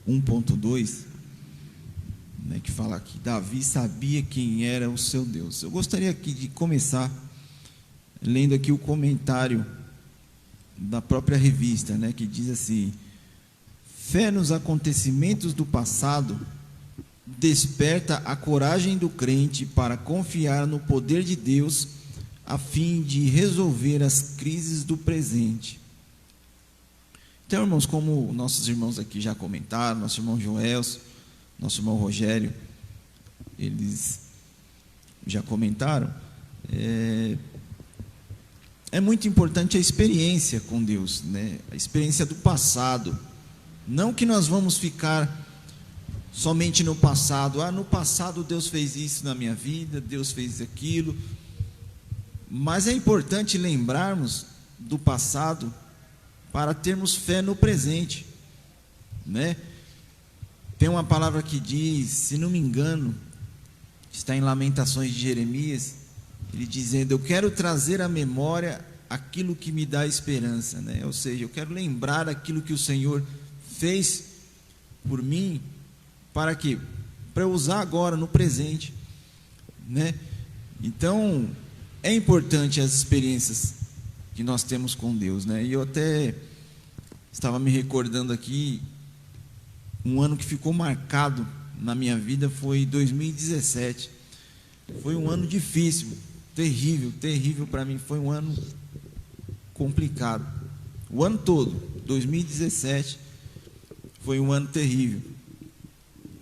1.2... que fala que Davi sabia quem era o seu Deus. Eu gostaria aqui de começar lendo aqui o comentário da própria revista, que diz assim: fé nos acontecimentos do passado desperta a coragem do crente para confiar no poder de Deus a fim de resolver as crises do presente. Então, irmãos, como nossos irmãos aqui já comentaram, nosso irmão Joelson, nosso irmão Rogério, eles já comentaram, é muito importante a experiência com Deus, a experiência do passado. Não que nós vamos ficar somente no passado. No passado Deus fez isso na minha vida, Deus fez aquilo. Mas é importante lembrarmos do passado para termos fé no presente, né? Tem uma palavra que diz, se não me engano, está em Lamentações de Jeremias, ele dizendo: eu quero trazer à memória aquilo que me dá esperança, né? Ou seja, eu quero lembrar aquilo que o Senhor fez por mim, para quê? Para eu usar agora no presente, né? Então é importante as experiências que nós temos com Deus, né? E eu até estava me recordando aqui, um ano que ficou marcado na minha vida foi 2017. Foi um ano difícil, terrível para mim. Foi um ano complicado. O ano todo, 2017, foi um ano terrível.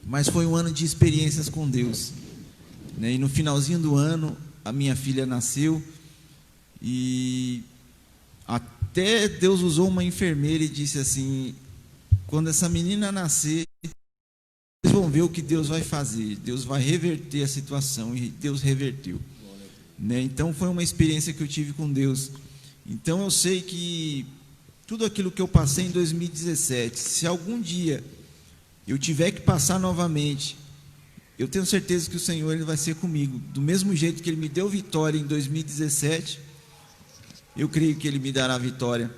Mas foi um ano de experiências com Deus, né? E no finalzinho do ano, a minha filha nasceu e até Deus usou uma enfermeira e disse assim: quando essa menina nascer, vocês vão ver o que Deus vai fazer. Deus vai reverter a situação, e Deus reverteu, né? Então foi uma experiência que eu tive com Deus. Então eu sei que tudo aquilo que eu passei em 2017, se algum dia eu tiver que passar novamente, eu tenho certeza que o Senhor, Ele vai ser comigo. Do mesmo jeito que Ele me deu vitória em 2017, eu creio que Ele me dará vitória,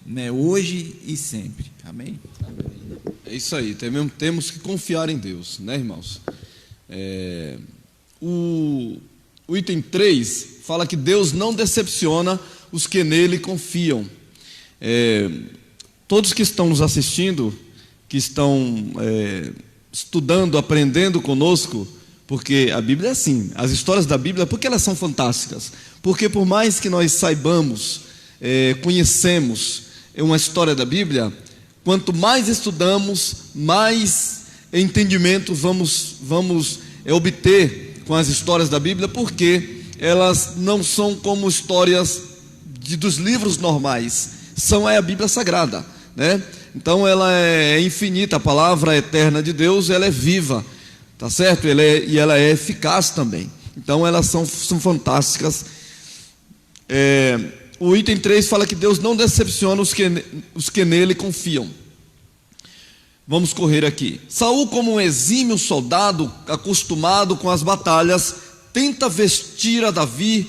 né, hoje e sempre. Amém? É isso aí, temos que confiar em Deus, né, irmãos? O item 3 fala que Deus não decepciona os que nele confiam. Todos que estão nos assistindo, que estão estudando, aprendendo conosco, porque a Bíblia é assim, as histórias da Bíblia, por que elas são fantásticas? Porque por mais que nós saibamos, conhecemos uma história da Bíblia, quanto mais estudamos, mais entendimento vamos obter com as histórias da Bíblia, porque elas não são como histórias dos livros normais, são a Bíblia Sagrada, né? Então ela é infinita, a palavra eterna de Deus, ela é viva, tá certo? E ela é eficaz também. Então elas são fantásticas. O item 3 fala que Deus não decepciona os que nele confiam. Vamos correr aqui. Saul, como um exímio soldado acostumado com as batalhas, tenta vestir a Davi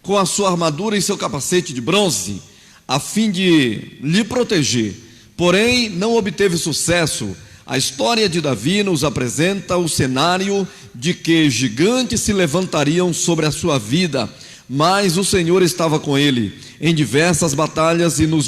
com a sua armadura e seu capacete de bronze, a fim de lhe proteger. Porém, não obteve sucesso. A história de Davi nos apresenta o cenário de que gigantes se levantariam sobre a sua vida, mas o Senhor estava com ele. Em diversas batalhas e nos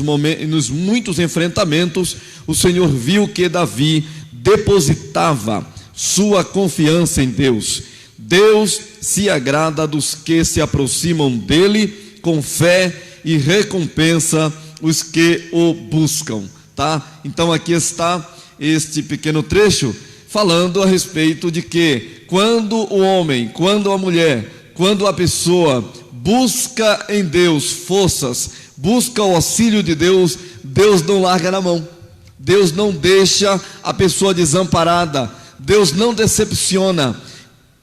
muitos enfrentamentos, o Senhor viu que Davi depositava sua confiança em Deus. Deus se agrada dos que se aproximam dele com fé e recompensa os que o buscam. Tá? Então aqui está este pequeno trecho falando a respeito de que quando o homem, quando a mulher, quando a pessoa busca em Deus forças, busca o auxílio de Deus, Deus não larga na mão, Deus não deixa a pessoa desamparada, Deus não decepciona.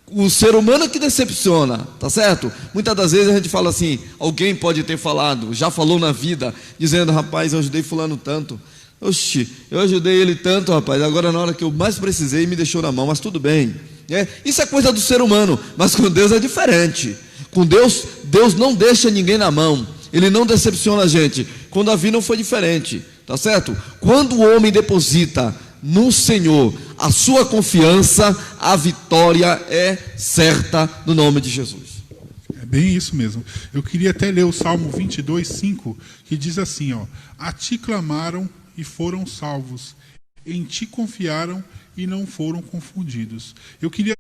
O ser humano que decepciona, tá certo? Muitas das vezes a gente fala assim, alguém pode ter falado, já falou na vida, dizendo: rapaz, eu ajudei fulano tanto, oxi, eu ajudei ele tanto, rapaz, agora na hora que eu mais precisei me deixou na mão, mas tudo bem. Isso é coisa do ser humano, mas com Deus é diferente. Com Deus, Deus não deixa ninguém na mão, Ele não decepciona a gente. Com Davi não foi diferente, tá certo? Quando o homem deposita no Senhor a sua confiança, a vitória é certa no nome de Jesus. É bem isso mesmo. Eu queria até ler o Salmo 22:5, que diz assim, ó: a ti clamaram e foram salvos, em ti confiaram e não foram confundidos. Eu queria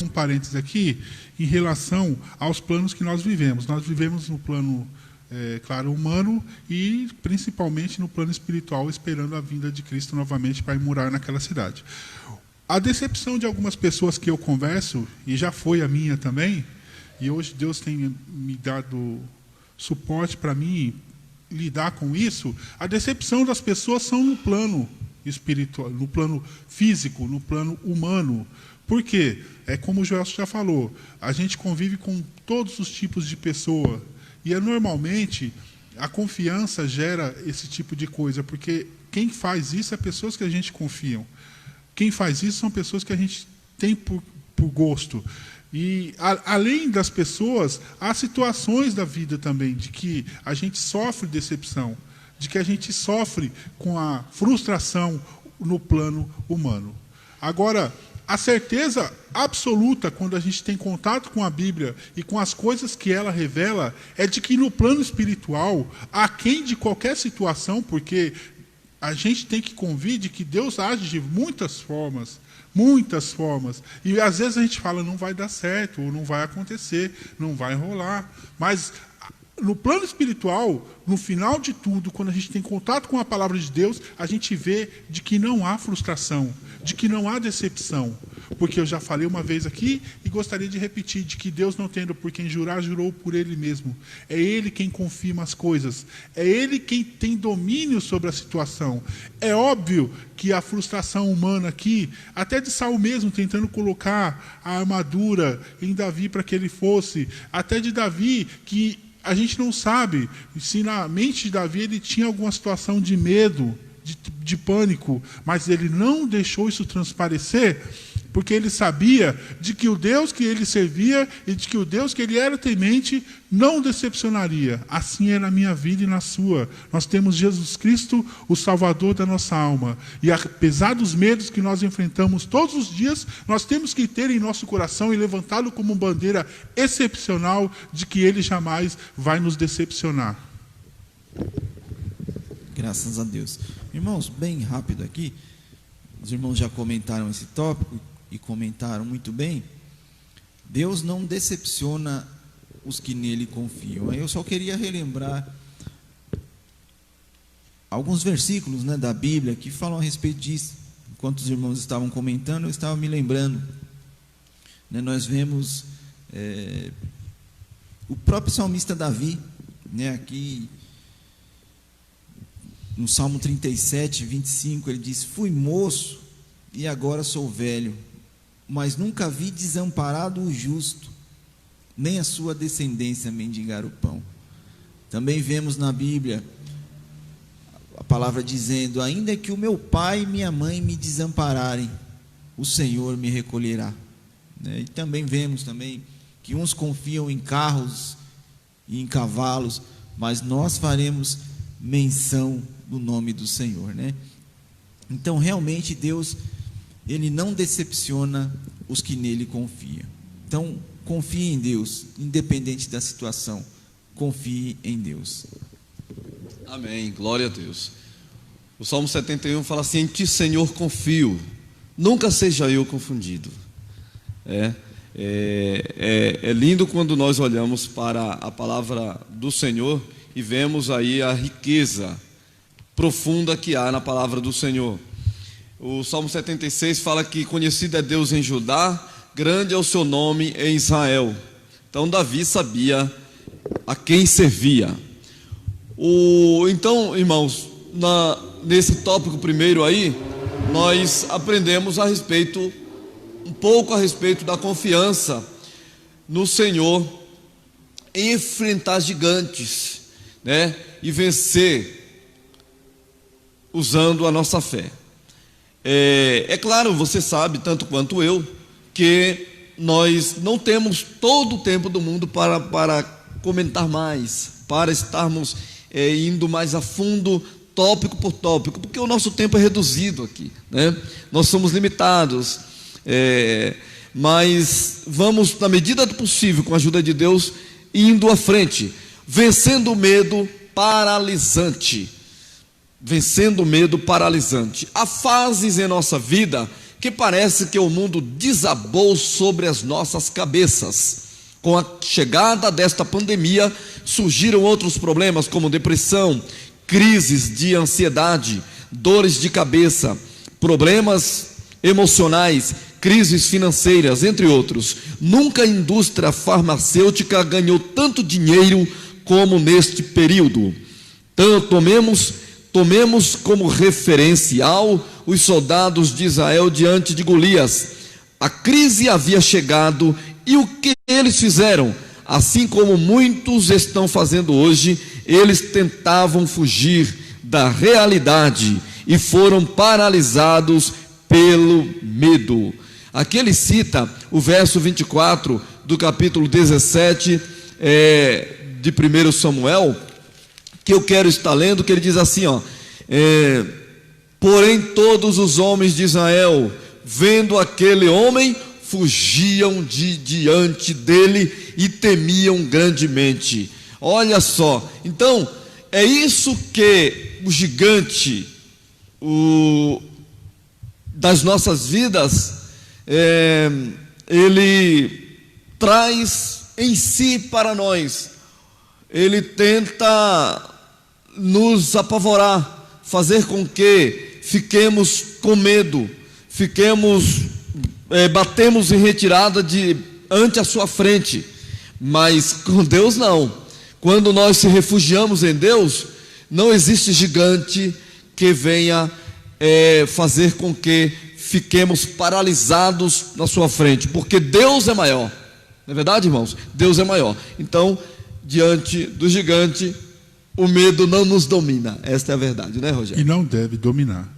um parênteses aqui em relação aos planos que nós vivemos. Nós vivemos no plano, claro, humano, e principalmente no plano espiritual, esperando a vinda de Cristo novamente para morar naquela cidade. A decepção de algumas pessoas que eu converso, e já foi a minha também, e hoje Deus tem me dado suporte para mim lidar com isso, a decepção das pessoas são no plano espiritual, no plano físico, no plano humano, Por quê? É como o Joel já falou, a gente convive com todos os tipos de pessoa. E normalmente a confiança gera esse tipo de coisa, porque quem faz isso é pessoas que a gente confia. Quem faz isso são pessoas que a gente tem por gosto. E além das pessoas, há situações da vida também de que a gente sofre decepção, de que a gente sofre com a frustração no plano humano. Agora, a certeza absoluta, quando a gente tem contato com a Bíblia e com as coisas que ela revela, é de que no plano espiritual, aquém de qualquer situação, porque a gente tem que convir de que Deus age de muitas formas, e às vezes a gente fala, não vai dar certo, ou não vai acontecer, não vai rolar, mas no plano espiritual, no final de tudo, quando a gente tem contato com a palavra de Deus, a gente vê de que não há frustração, de que não há decepção. Porque eu já falei uma vez aqui e gostaria de repetir, de que Deus não tendo por quem jurar, jurou por Ele mesmo. É Ele quem confirma as coisas. É Ele quem tem domínio sobre a situação. É óbvio que a frustração humana aqui, até de Saul mesmo, tentando colocar a armadura em Davi para que ele fosse, até de Davi, que a gente não sabe se na mente de Davi ele tinha alguma situação de medo, de pânico, mas ele não deixou isso transparecer, porque ele sabia de que o Deus que ele servia e de que o Deus que ele era temente não decepcionaria. Assim é na minha vida e na sua. Nós temos Jesus Cristo, o Salvador da nossa alma. E apesar dos medos que nós enfrentamos todos os dias, nós temos que ter em nosso coração e levantá-lo como bandeira excepcional de que ele jamais vai nos decepcionar. Graças a Deus. Irmãos, bem rápido aqui, os irmãos já comentaram esse tópico e comentaram muito bem. Deus não decepciona os que nele confiam. Eu só queria relembrar alguns versículos, né, da Bíblia que falam a respeito disso. Enquanto os irmãos estavam comentando, eu estava me lembrando, né, nós vemos o próprio salmista Davi, né, aqui no Salmo 37, 25, ele diz: fui moço e agora sou velho, mas nunca vi desamparado o justo, nem a sua descendência mendigar o pão. Também vemos na Bíblia a palavra dizendo: ainda que o meu pai e minha mãe me desampararem, o Senhor me recolherá. E também vemos que uns confiam em carros e em cavalos, mas nós faremos menção do nome do Senhor, né? Então, realmente, Deus, Ele não decepciona os que nele confiam. Então, confie em Deus, independente da situação. Confie em Deus. Amém, glória a Deus. O Salmo 71 fala assim: em ti, Senhor, confio, nunca seja eu confundido. É lindo quando nós olhamos para a palavra do Senhor e vemos aí a riqueza profunda que há na palavra do Senhor. O Salmo 76 fala que conhecido é Deus em Judá, grande é o seu nome em Israel. Então Davi sabia a quem servia. Então, irmãos, nesse tópico primeiro aí, nós aprendemos um pouco a respeito da confiança no Senhor em enfrentar gigantes, né, e vencer usando a nossa fé. É claro, você sabe, tanto quanto eu, que nós não temos todo o tempo do mundo para comentar mais, para estarmos indo mais a fundo, tópico por tópico, porque o nosso tempo é reduzido aqui, né? Nós somos limitados, mas vamos, na medida do possível, com a ajuda de Deus, indo à frente, vencendo o medo paralisante. Vencendo o medo paralisante. Há fases em nossa vida que parece que o mundo desabou sobre as nossas cabeças. Com a chegada desta pandemia, surgiram outros problemas como depressão, crises de ansiedade, dores de cabeça, problemas emocionais, crises financeiras, entre outros. Nunca a indústria farmacêutica ganhou tanto dinheiro como neste período. Então, tomemos como referencial os soldados de Israel diante de Golias. A crise havia chegado e o que eles fizeram? Assim como muitos estão fazendo hoje, eles tentavam fugir da realidade e foram paralisados pelo medo. Aqui ele cita o verso 24 do capítulo 17 de 1 Samuel, que eu quero estar lendo, que ele diz assim, porém todos os homens de Israel, vendo aquele homem, fugiam de diante dele e temiam grandemente. Olha só, então é isso que o gigante das nossas vidas, ele traz em si para nós. Ele tenta nos apavorar, fazer com que fiquemos com medo, batemos em retirada ante a sua frente. Mas com Deus não. Quando nós se refugiamos em Deus, não existe gigante que venha fazer com que fiquemos paralisados na sua frente, porque Deus é maior. Não é verdade, irmãos? Deus é maior. Então, diante do gigante, o medo não nos domina. Esta é a verdade, né, Rogério? E não deve dominar.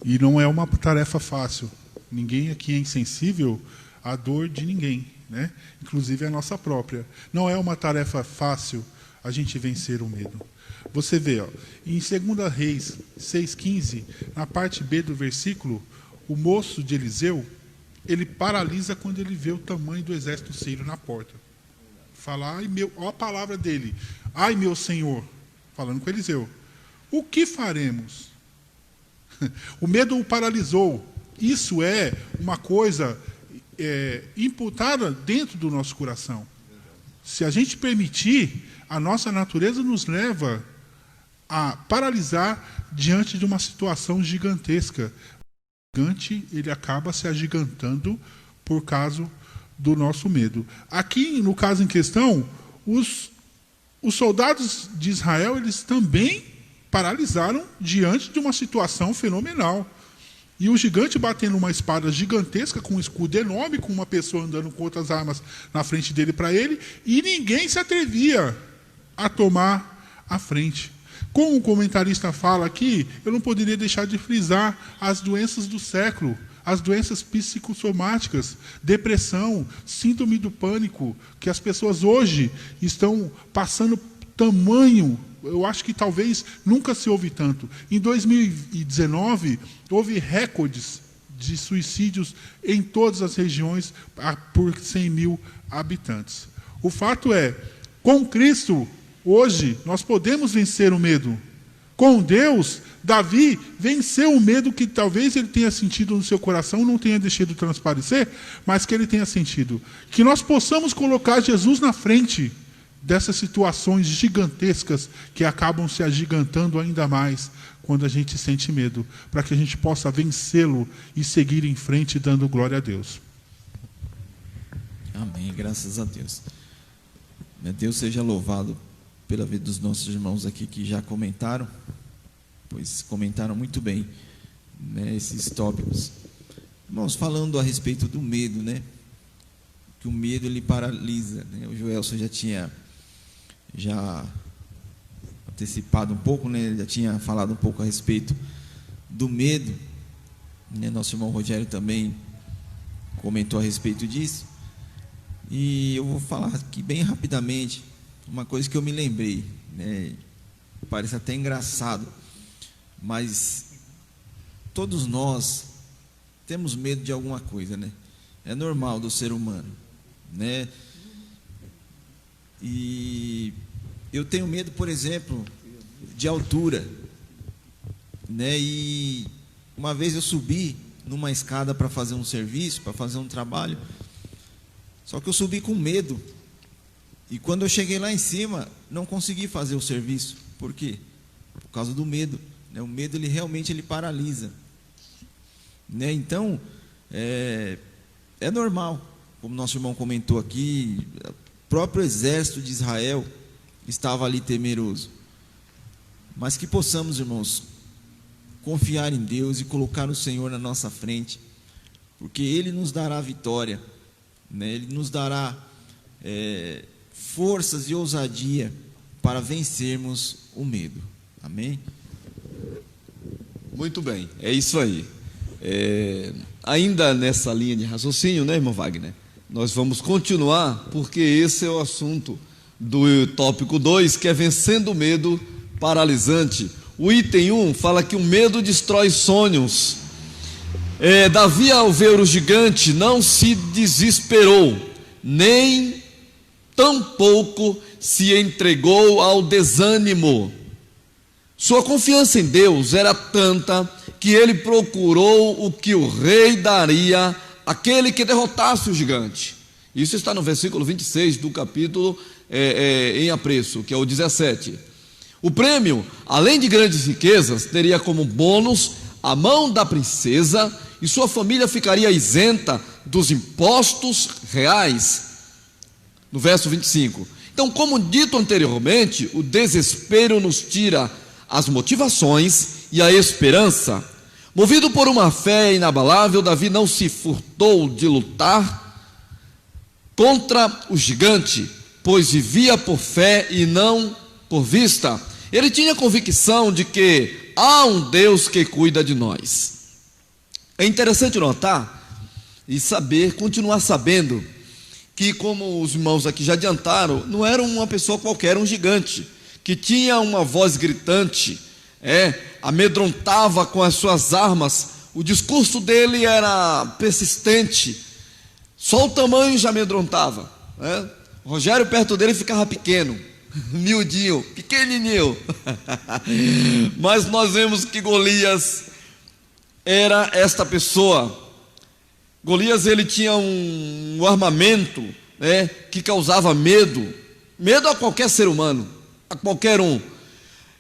E não é uma tarefa fácil. Ninguém aqui é insensível à dor de ninguém, né? Inclusive a nossa própria. Não é uma tarefa fácil a gente vencer o medo. Você vê, em 2 Reis 6,15, na parte B do versículo, o moço de Eliseu, ele paralisa quando ele vê o tamanho do exército sírio na porta. Fala, olha a palavra dele, ai meu Senhor, falando com Eliseu, o que faremos? O medo o paralisou. Isso é uma coisa imputada dentro do nosso coração. Se a gente permitir, a nossa natureza nos leva a paralisar diante de uma situação gigantesca. O gigante, ele acaba se agigantando por causa do nosso medo. Aqui, no caso em questão, os soldados de Israel, eles também paralisaram diante de uma situação fenomenal. E o gigante batendo uma espada gigantesca, com um escudo enorme, com uma pessoa andando com outras armas na frente dele para ele, e ninguém se atrevia a tomar a frente. Como o comentarista fala aqui, eu não poderia deixar de frisar as doenças do século, as doenças psicossomáticas, depressão, síndrome do pânico, que as pessoas hoje estão passando tamanho. Eu acho que talvez nunca se houve tanto. Em 2019, houve recordes de suicídios em todas as regiões por 100 mil habitantes. O fato é, com Cristo, hoje, nós podemos vencer o medo. Com Deus, Davi venceu o medo que talvez ele tenha sentido no seu coração, não tenha deixado transparecer, mas que ele tenha sentido. Que nós possamos colocar Jesus na frente dessas situações gigantescas que acabam se agigantando ainda mais quando a gente sente medo, para que a gente possa vencê-lo e seguir em frente dando glória a Deus. Amém, graças a Deus. Deus seja louvado pela vida dos nossos irmãos aqui que já comentaram, pois comentaram muito bem, né, esses tópicos. Irmãos, falando a respeito do medo, né, que o medo ele paralisa, né? O Joelson já tinha antecipado um pouco, né? Ele já tinha falado um pouco a respeito do medo, né? Nosso irmão Rogério também comentou a respeito disso. E eu vou falar aqui bem rapidamente uma coisa que eu me lembrei, né? Parece até engraçado, mas todos nós temos medo de alguma coisa, né? É normal do ser humano, né? E eu tenho medo, por exemplo, de altura, né? E uma vez eu subi numa escada para fazer um serviço, para fazer um trabalho, só que eu subi com medo. E quando eu cheguei lá em cima, não consegui fazer o serviço. Por quê? Por causa do medo, né? O medo, ele realmente paralisa, né? Então, é normal, como nosso irmão comentou aqui, o próprio exército de Israel estava ali temeroso. Mas que possamos, irmãos, confiar em Deus e colocar o Senhor na nossa frente, porque Ele nos dará vitória, né? Ele nos dará forças e ousadia para vencermos o medo. Amém? Muito bem, é isso aí. Ainda nessa linha de raciocínio, né, irmão Wagner? Nós vamos continuar, porque esse é o assunto do tópico 2, que é vencendo o medo paralisante. O item 1 fala que o medo destrói sonhos. Davi, ao ver o gigante, não se desesperou, nem tampouco se entregou ao desânimo. Sua confiança em Deus era tanta que ele procurou o que o rei daria àquele que derrotasse o gigante. Isso está no versículo 26 do capítulo em apreço, que é o 17. O prêmio, além de grandes riquezas, teria como bônus a mão da princesa, e sua família ficaria isenta dos impostos reais. No verso 25. Então, como dito anteriormente, o desespero nos tira as motivações e a esperança. Movido por uma fé inabalável, Davi não se furtou de lutar contra o gigante, pois vivia por fé e não por vista. Ele tinha convicção de que há um Deus que cuida de nós. É interessante notar e saber, continuar sabendo, que, como os irmãos aqui já adiantaram, não era uma pessoa qualquer, um gigante, que tinha uma voz gritante, amedrontava com as suas armas. O discurso dele era persistente, só o tamanho já amedrontava, Rogério perto dele ficava pequeno, miudinho, pequenininho. Mas nós vemos que Golias era esta pessoa. Golias, ele tinha um armamento, que causava medo a qualquer ser humano, a qualquer um.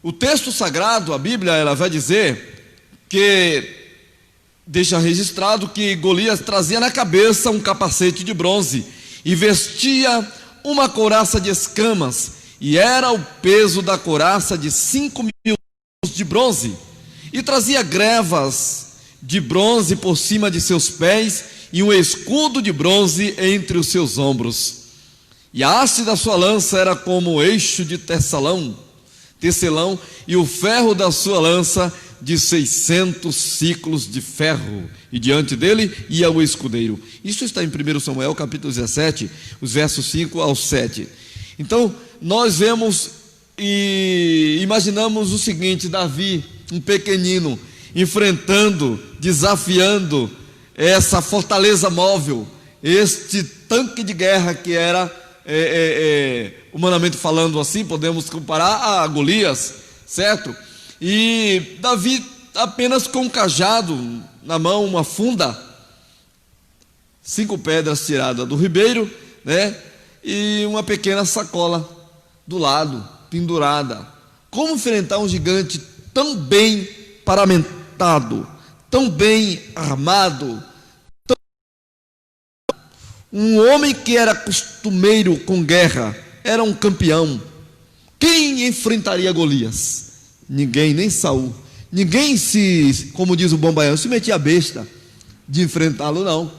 O texto sagrado, a Bíblia, ela vai dizer que, deixa registrado que Golias trazia na cabeça um capacete de bronze e vestia uma couraça de escamas, e era o peso da couraça de 5.000 de bronze, e trazia grevas de bronze por cima de seus pés e um escudo de bronze entre os seus ombros. E a haste da sua lança era como o eixo de tecelão, e o ferro da sua lança de 600 ciclos de ferro, e diante dele ia o escudeiro. Isso está em 1 Samuel capítulo 17, os versos 5 ao 7. Então, nós vemos e imaginamos o seguinte: Davi, um pequenino, enfrentando, desafiando essa fortaleza móvel, este tanque de guerra que era, humanamente falando assim, podemos comparar a Golias, certo? E Davi apenas com um cajado na mão, uma funda, 5 pedras tiradas do ribeiro, e uma pequena sacola do lado, pendurada. Como enfrentar um gigante tão bem paramentado, tão bem armado, um homem que era costumeiro com guerra, era um campeão? Quem enfrentaria Golias? Ninguém, nem Saul. Ninguém como diz o bom baiano, se metia a besta de enfrentá-lo, não.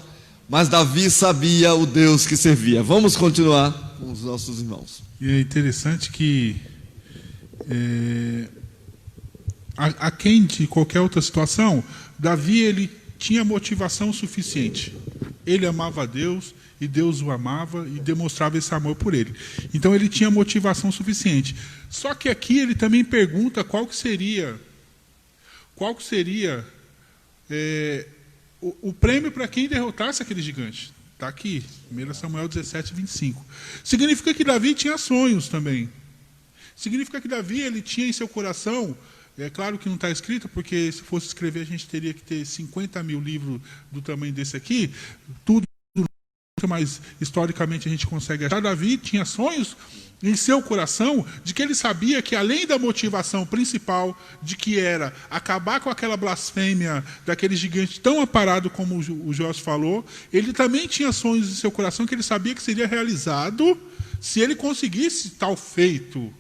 Mas Davi sabia o Deus que servia. Vamos continuar com os nossos irmãos. E é interessante que aquém de qualquer outra situação, Davi, ele tinha motivação suficiente. Ele amava a Deus e Deus o amava e demonstrava esse amor por ele. Então ele tinha motivação suficiente. Só que aqui ele também pergunta qual que seria o prêmio para quem derrotasse aquele gigante. Está aqui, 1 Samuel 17, 25. Significa que Davi tinha sonhos também. Significa que Davi, ele tinha em seu coração, é claro que não está escrito, porque se fosse escrever a gente teria que ter 50 mil livros do tamanho desse aqui, tudo, mas historicamente a gente consegue achar. Davi tinha sonhos em seu coração de que ele sabia que, além da motivação principal, de que era acabar com aquela blasfêmia daquele gigante tão aparado como o Jorge falou, ele também tinha sonhos em seu coração que ele sabia que seria realizado se ele conseguisse tal feito.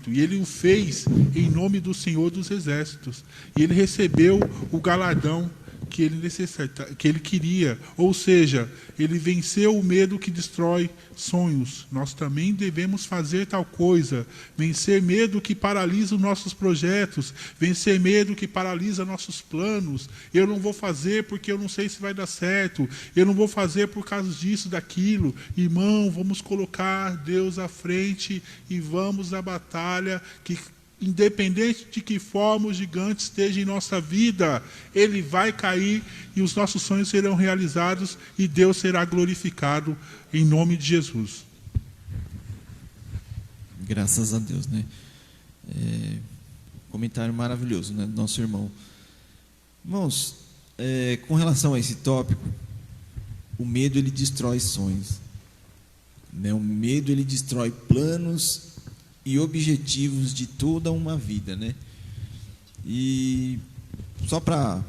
E ele o fez em nome do Senhor dos Exércitos. E ele recebeu o galardão que ele queria, ou seja, ele venceu o medo que destrói sonhos. Nós também devemos fazer tal coisa, vencer medo que paralisa os nossos projetos, vencer medo que paralisa nossos planos. Eu não vou fazer porque eu não sei se vai dar certo, eu não vou fazer por causa disso, daquilo. Irmão, vamos colocar Deus à frente e vamos à batalha, que independente de que forma o gigante esteja em nossa vida, ele vai cair e os nossos sonhos serão realizados e Deus será glorificado em nome de Jesus. Graças a Deus, né? Comentário maravilhoso, né, do nosso irmão. Irmãos, com relação a esse tópico, o medo ele destrói sonhos, né? O medo ele destrói planos e objetivos de toda uma vida, né? E só para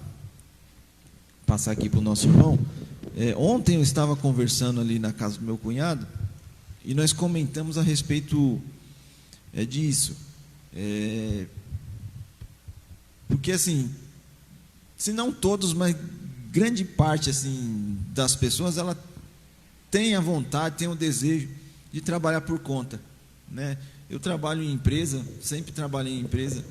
passar aqui para o nosso irmão, ontem eu estava conversando ali na casa do meu cunhado e nós comentamos a respeito disso, porque assim, se não todos, mas grande parte assim das pessoas, ela tem a vontade, tem o desejo de trabalhar por conta, né? Eu trabalho em empresa, sempre trabalhei em empresa,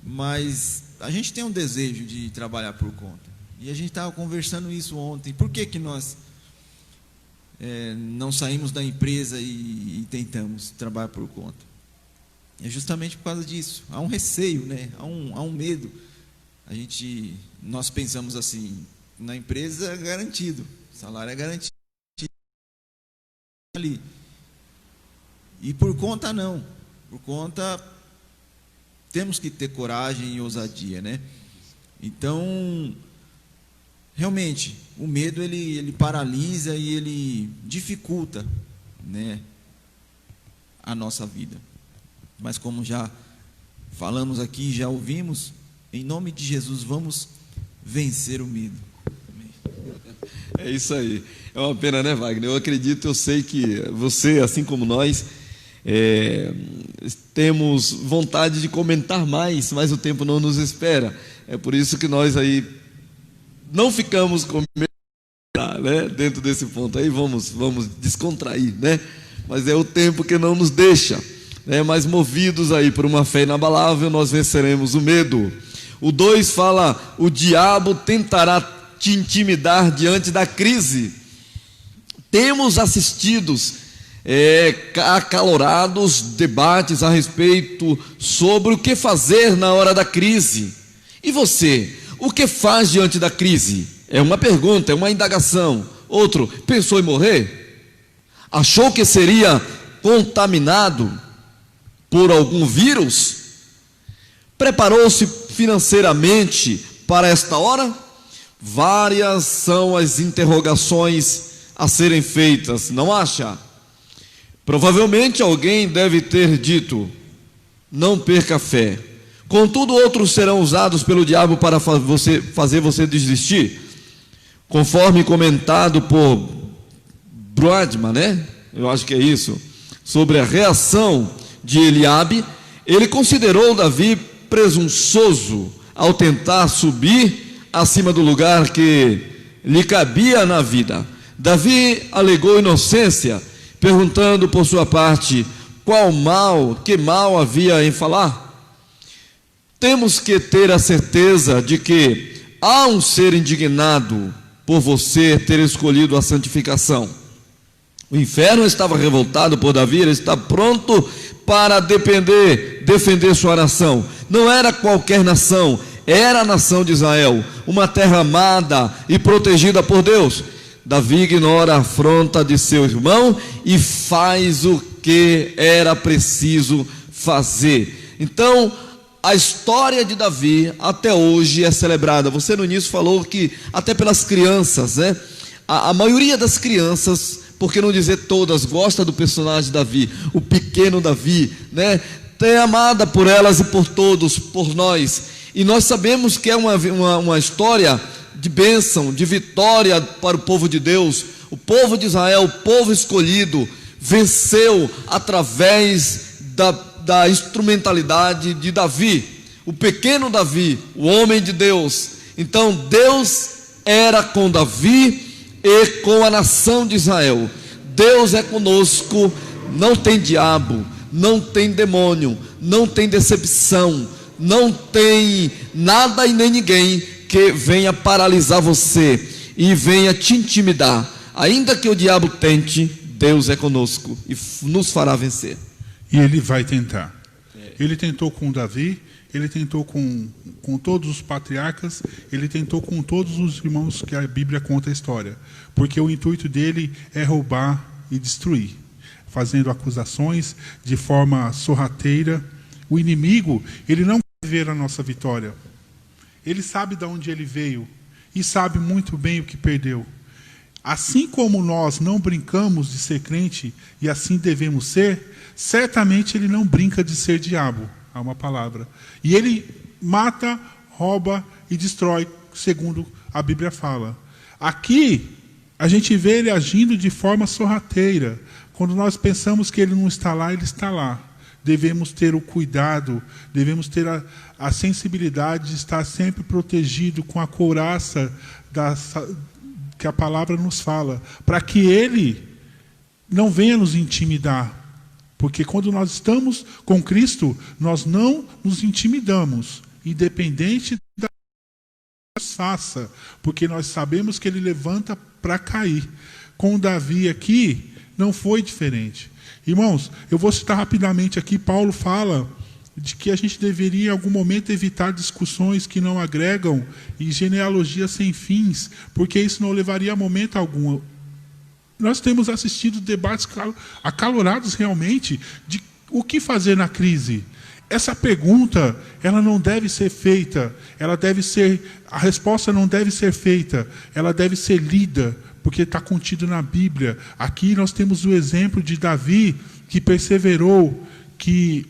mas a gente tem um desejo de trabalhar por conta. E a gente estava conversando isso ontem. Por que nós não saímos da empresa e tentamos trabalhar por conta? É justamente por causa disso. Há um receio, né? Há um medo. Nós pensamos assim, na empresa é garantido, o salário é garantido ali. E por conta não, por conta temos que ter coragem e ousadia, né? Então, realmente, o medo ele paralisa e ele dificulta, né, a nossa vida. Mas como já falamos aqui, já ouvimos, em nome de Jesus vamos vencer o medo. É isso aí. É uma pena, né, Wagner? Eu acredito, eu sei que você, assim como nós, temos vontade de comentar mais, mas o tempo não nos espera. É por isso que nós aí não ficamos com medo, né? Dentro desse ponto aí, vamos descontrair, né? Mas é o tempo que não nos deixa, né? Mas movidos aí por uma fé inabalável, nós venceremos o medo. O 2 fala: o diabo tentará te intimidar diante da crise. Temos assistidos acalorados debates a respeito sobre o que fazer na hora da crise. E você, o que faz diante da crise? É uma pergunta, é uma indagação. Outro, pensou em morrer? Achou que seria contaminado por algum vírus? Preparou-se financeiramente para esta hora? Várias são as interrogações a serem feitas, não acha? Provavelmente alguém deve ter dito: não perca a fé. Contudo, outros serão usados pelo diabo para fazer você desistir. Conforme comentado por Brodman, né? Eu acho que é isso. Sobre a reação de Eliabe, ele considerou Davi presunçoso ao tentar subir acima do lugar que lhe cabia na vida. Davi alegou inocência, perguntando por sua parte: que mal havia em falar? Temos que ter a certeza de que há um ser indignado por você ter escolhido a santificação. O inferno estava revoltado por Davi, ele está pronto para defender sua nação. Não era qualquer nação, era a nação de Israel, uma terra amada e protegida por Deus. Davi ignora a afronta de seu irmão e faz o que era preciso fazer. Então, a história de Davi até hoje é celebrada. Você no início falou que até pelas crianças, né? A maioria das crianças, por que não dizer todas, gosta do personagem Davi, o pequeno Davi, né? É amada por elas e por todos, por nós. E nós sabemos que é uma história de bênção, de vitória para o povo de Deus. O povo de Israel, o povo escolhido, venceu através da instrumentalidade de Davi, o pequeno Davi, o homem de Deus, Então Deus era com Davi e com a nação de Israel. Deus é conosco. Não tem diabo, não tem demônio, não tem decepção, não tem nada e nem ninguém que venha paralisar você e venha te intimidar. Ainda que o diabo tente, Deus é conosco e nos fará vencer. E ele vai tentar. Ele tentou com Davi, ele tentou com todos os patriarcas, ele tentou com todos os irmãos que a Bíblia conta a história. Porque o intuito dele é roubar e destruir, fazendo acusações de forma sorrateira. O inimigo, ele não quer ver a nossa vitória. Ele sabe de onde ele veio e sabe muito bem o que perdeu. Assim como nós não brincamos de ser crente e assim devemos ser, certamente ele não brinca de ser diabo. Há uma palavra. E ele mata, rouba e destrói, segundo a Bíblia fala. Aqui, a gente vê ele agindo de forma sorrateira. Quando nós pensamos que ele não está lá, ele está lá. Devemos ter o cuidado, devemos ter a sensibilidade de estar sempre protegido com a couraça que a palavra nos fala, para que ele não venha nos intimidar. Porque quando nós estamos com Cristo, nós não nos intimidamos, independente da faça, porque nós sabemos que ele levanta para cair. Com Davi aqui, não foi diferente. Irmãos, eu vou citar rapidamente aqui, Paulo fala de que a gente deveria em algum momento evitar discussões que não agregam e genealogias sem fins, porque isso não levaria a momento algum. Nós temos assistido debates acalorados realmente de o que fazer na crise. Essa pergunta, ela não deve ser feita, a resposta não deve ser feita, ela deve ser lida, porque está contido na Bíblia. Aqui nós temos o exemplo de Davi, que perseverou, que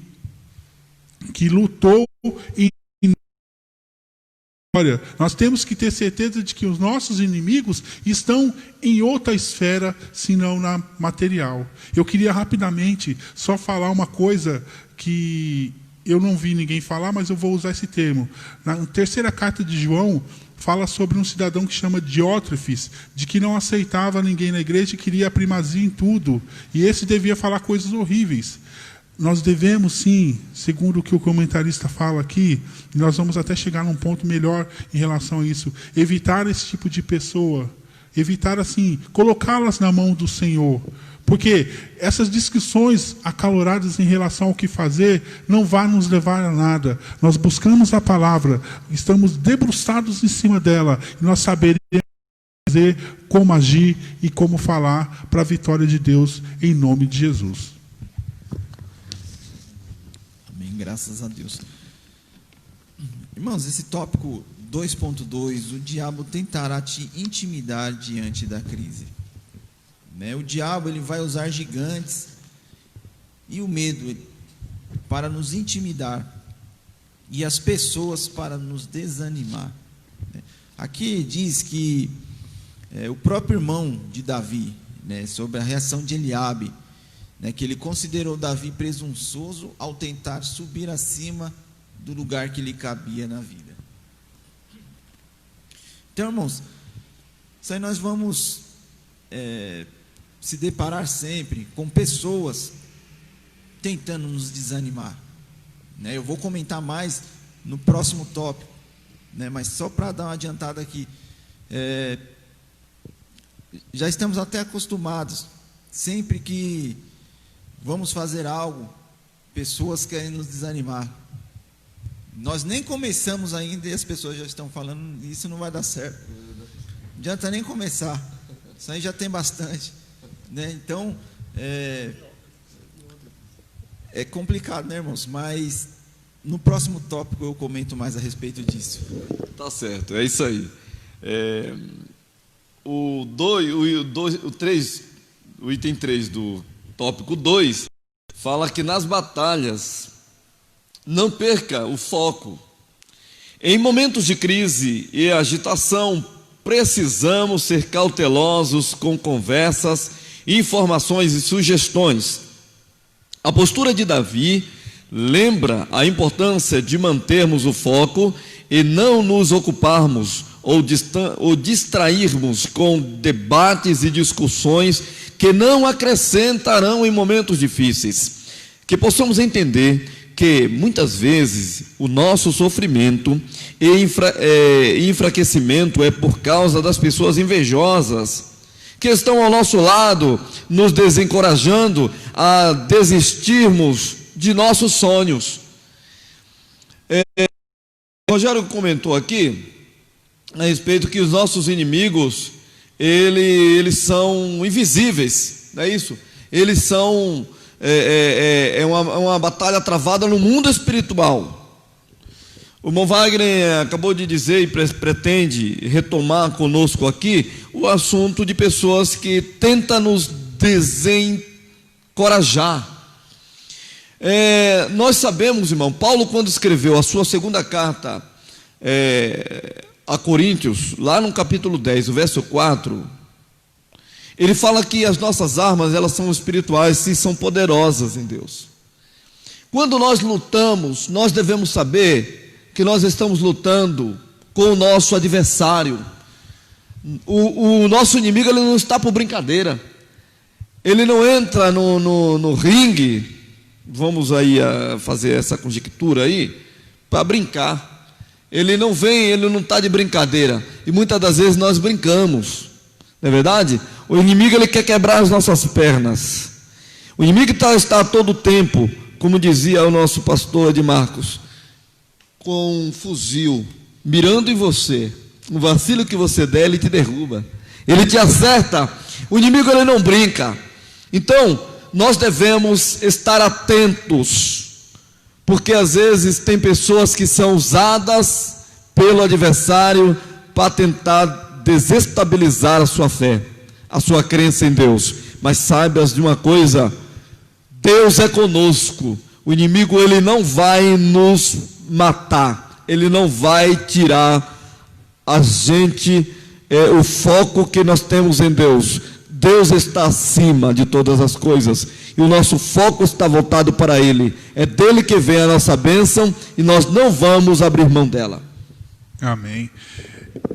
lutou e nós temos que ter certeza de que os nossos inimigos estão em outra esfera, senão na material. Eu queria rapidamente só falar uma coisa que eu não vi ninguém falar, mas eu vou usar esse termo. Na terceira carta de João, fala sobre um cidadão que chama Diótrefes, de que não aceitava ninguém na igreja e queria a primazia em tudo. E esse devia falar coisas horríveis. Nós devemos, sim, segundo o que o comentarista fala aqui, nós vamos até chegar num ponto melhor em relação a isso, evitar esse tipo de pessoa, evitar, assim, colocá-las na mão do Senhor, porque essas discussões acaloradas em relação ao que fazer não vão nos levar a nada. Nós buscamos a palavra, estamos debruçados em cima dela, e nós saberemos dizer como agir e como falar para a vitória de Deus, em nome de Jesus. Graças a Deus. Irmãos, esse tópico 2.2, o diabo tentará te intimidar diante da crise. O diabo, ele vai usar gigantes e o medo para nos intimidar e as pessoas para nos desanimar. Aqui diz que o próprio irmão de Davi, sobre a reação de Eliabe, que ele considerou Davi presunçoso ao tentar subir acima do lugar que lhe cabia na vida. Então, irmãos, isso aí nós vamos se deparar sempre com pessoas tentando nos desanimar. Eu vou comentar mais no próximo tópico, mas só para dar uma adiantada aqui, já estamos até acostumados, sempre que vamos fazer algo, pessoas querem nos desanimar. Nós nem começamos ainda e as pessoas já estão falando, isso não vai dar certo. Não adianta nem começar. Isso aí já tem bastante. Então, é complicado, irmãos? Mas no próximo tópico eu comento mais a respeito disso. Tá certo, é isso aí. O item 3 do tópico 2 fala que nas batalhas não perca o foco. Em momentos de crise e agitação, precisamos ser cautelosos com conversas, informações e sugestões. A postura de Davi lembra a importância de mantermos o foco e não nos ocuparmos ou distrairmos com debates e discussões que não acrescentarão em momentos difíceis. Que possamos entender que muitas vezes o nosso sofrimento e enfraquecimento é por causa das pessoas invejosas que estão ao nosso lado, nos desencorajando a desistirmos de nossos sonhos. O Rogério comentou aqui a respeito que os nossos inimigos, eles são invisíveis, não é isso? Eles são uma batalha travada no mundo espiritual. O irmão Wagner acabou de dizer e pretende retomar conosco aqui o assunto de pessoas que tentam nos desencorajar. Nós sabemos, irmão, Paulo, quando escreveu a sua segunda carta a Coríntios, lá no capítulo 10, o verso 4, ele fala que as nossas armas, elas são espirituais e são poderosas em Deus. Quando nós lutamos, nós devemos saber que nós estamos lutando com o nosso adversário. O nosso inimigo, ele não está por brincadeira. Ele não entra no ringue, vamos aí a fazer essa conjectura aí, para brincar. Ele não vem, ele não está de brincadeira. E muitas das vezes nós brincamos, não é verdade? O inimigo, ele quer quebrar as nossas pernas. O inimigo está todo o tempo, como dizia o nosso pastor de Marcos, com um fuzil, mirando em você. Um vacilo que você der, ele te derruba, ele te acerta. O inimigo, ele não brinca. Então, nós devemos estar atentos, porque às vezes tem pessoas que são usadas pelo adversário para tentar desestabilizar a sua fé, a sua crença em Deus. Mas saibas de uma coisa: Deus é conosco. O inimigo, ele não vai nos matar, ele não vai tirar a gente o foco que nós temos em Deus. Deus está acima de todas as coisas e o nosso foco está voltado para Ele. É dele que vem a nossa bênção e nós não vamos abrir mão dela. Amém.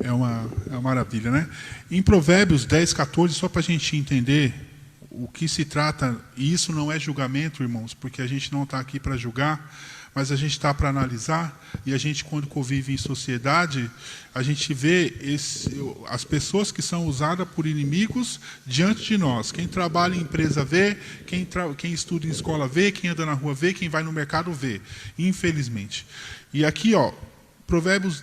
É uma maravilha, né? Em Provérbios 10, 14, só para a gente entender o que se trata, e isso não é julgamento, irmãos, porque a gente não está aqui para julgar, mas a gente está para analisar. E a gente, quando convive em sociedade, a gente vê as pessoas que são usadas por inimigos diante de nós. Quem trabalha em empresa vê, quem estuda em escola vê, quem anda na rua vê, quem vai no mercado vê, infelizmente. E aqui, Provérbios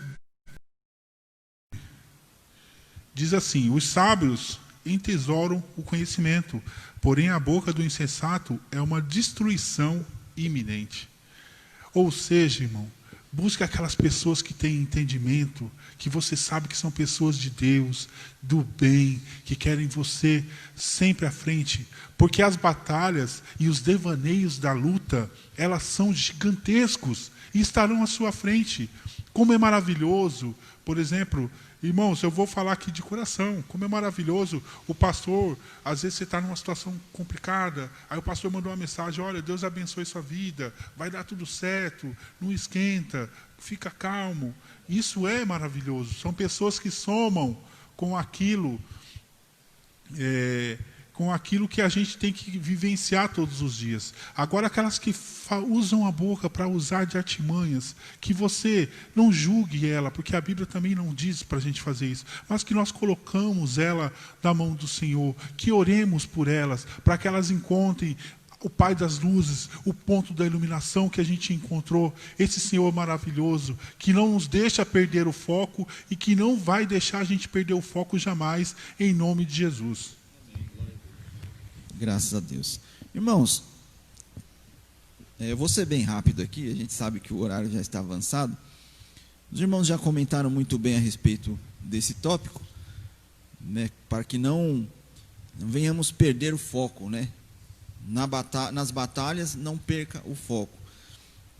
diz assim: os sábios entesouram o conhecimento, porém a boca do insensato é uma destruição iminente. Ou seja, irmão, busque aquelas pessoas que têm entendimento, que você sabe que são pessoas de Deus, do bem, que querem você sempre à frente, porque as batalhas e os devaneios da luta, elas são gigantescos e estarão à sua frente. Como é maravilhoso, por exemplo, irmãos, eu vou falar aqui de coração, como é maravilhoso o pastor, às vezes você está numa situação complicada, aí o pastor mandou uma mensagem: olha, Deus abençoe sua vida, vai dar tudo certo, não esquenta, fica calmo. Isso é maravilhoso. São pessoas que somam com aquilo que a gente tem que vivenciar todos os dias. Agora, aquelas que usam a boca para usar de artimanhas, que você não julgue ela, porque a Bíblia também não diz para a gente fazer isso, mas que nós colocamos ela na mão do Senhor, que oremos por elas, para que elas encontrem o Pai das luzes, o ponto da iluminação que a gente encontrou, esse Senhor maravilhoso, que não nos deixa perder o foco e que não vai deixar a gente perder o foco jamais, em nome de Jesus. Graças a Deus. Irmãos, eu vou ser bem rápido aqui, a gente sabe que o horário já está avançado. Os irmãos já comentaram muito bem a respeito desse tópico, né, para que não venhamos perder o foco, né? Nas batalhas, não perca o foco.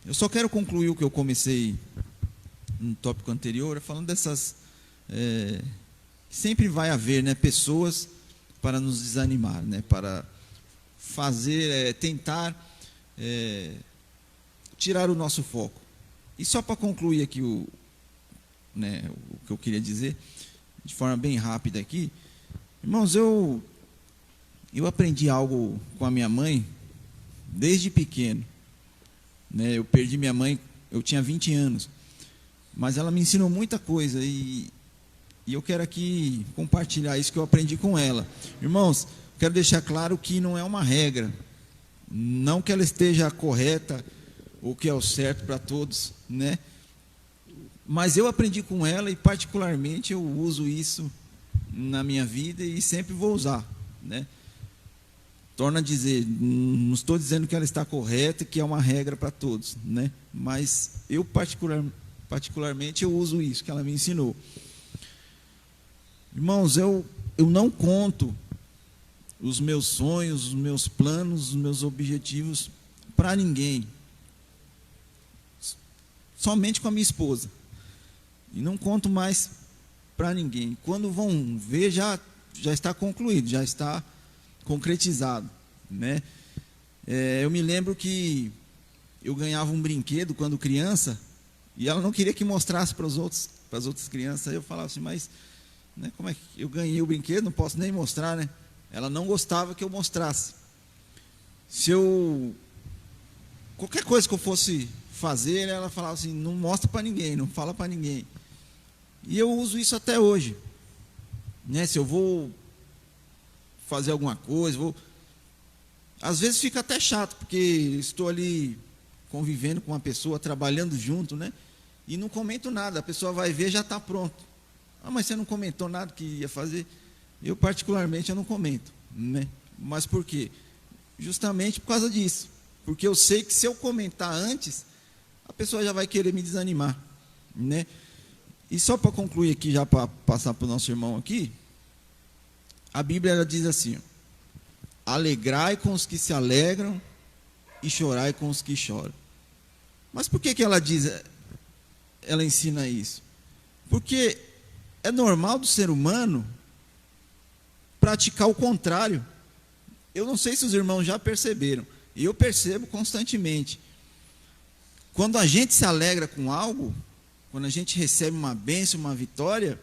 Eu só quero concluir o que eu comecei no tópico anterior, falando dessas... sempre vai haver, né, pessoas para nos desanimar, né, para fazer, tentar tirar o nosso foco. E só para concluir aqui né, o que eu queria dizer, de forma bem rápida aqui. Irmãos, eu aprendi algo com a minha mãe desde pequeno, né? Eu perdi minha mãe, eu tinha 20 anos, mas ela me ensinou muita coisa e eu quero aqui compartilhar isso que eu aprendi com ela. Irmãos, quero deixar claro que não é uma regra, não que ela esteja correta ou que é o certo para todos, né? Mas eu aprendi com ela e particularmente eu uso isso na minha vida e sempre vou usar, né? Torno a dizer, não estou dizendo que ela está correta, que é uma regra para todos, né? Mas eu particularmente eu uso isso que ela me ensinou. Irmãos, eu não conto os meus sonhos, os meus planos, os meus objetivos para ninguém. Somente com a minha esposa. E não conto mais para ninguém. Quando vão ver, já está concluído, já está concretizado, né? Eu me lembro que eu ganhava um brinquedo quando criança e ela não queria que mostrasse para as outras crianças. Aí eu falava assim, mas, né, como é que eu ganhei o brinquedo? Não posso nem mostrar, né? Ela não gostava que eu mostrasse. Qualquer coisa que eu fosse fazer, ela falava assim, não mostra para ninguém, não fala para ninguém. E eu uso isso até hoje, né? Se eu vou fazer alguma coisa, às vezes fica até chato, porque estou ali convivendo com uma pessoa, trabalhando junto, né? E não comento nada, a pessoa vai ver, já está pronto. Ah, mas você não comentou nada que ia fazer? Eu particularmente eu não comento, né? Mas por quê? Justamente por causa disso, porque eu sei que se eu comentar antes, a pessoa já vai querer me desanimar, né? E só para concluir aqui, já para passar para o nosso irmão aqui, a Bíblia ela diz assim, alegrai com os que se alegram e chorai com os que choram. Mas por que ela ensina isso? Porque é normal do ser humano praticar o contrário. Eu não sei se os irmãos já perceberam, e eu percebo constantemente. Quando a gente se alegra com algo, quando a gente recebe uma bênção, uma vitória,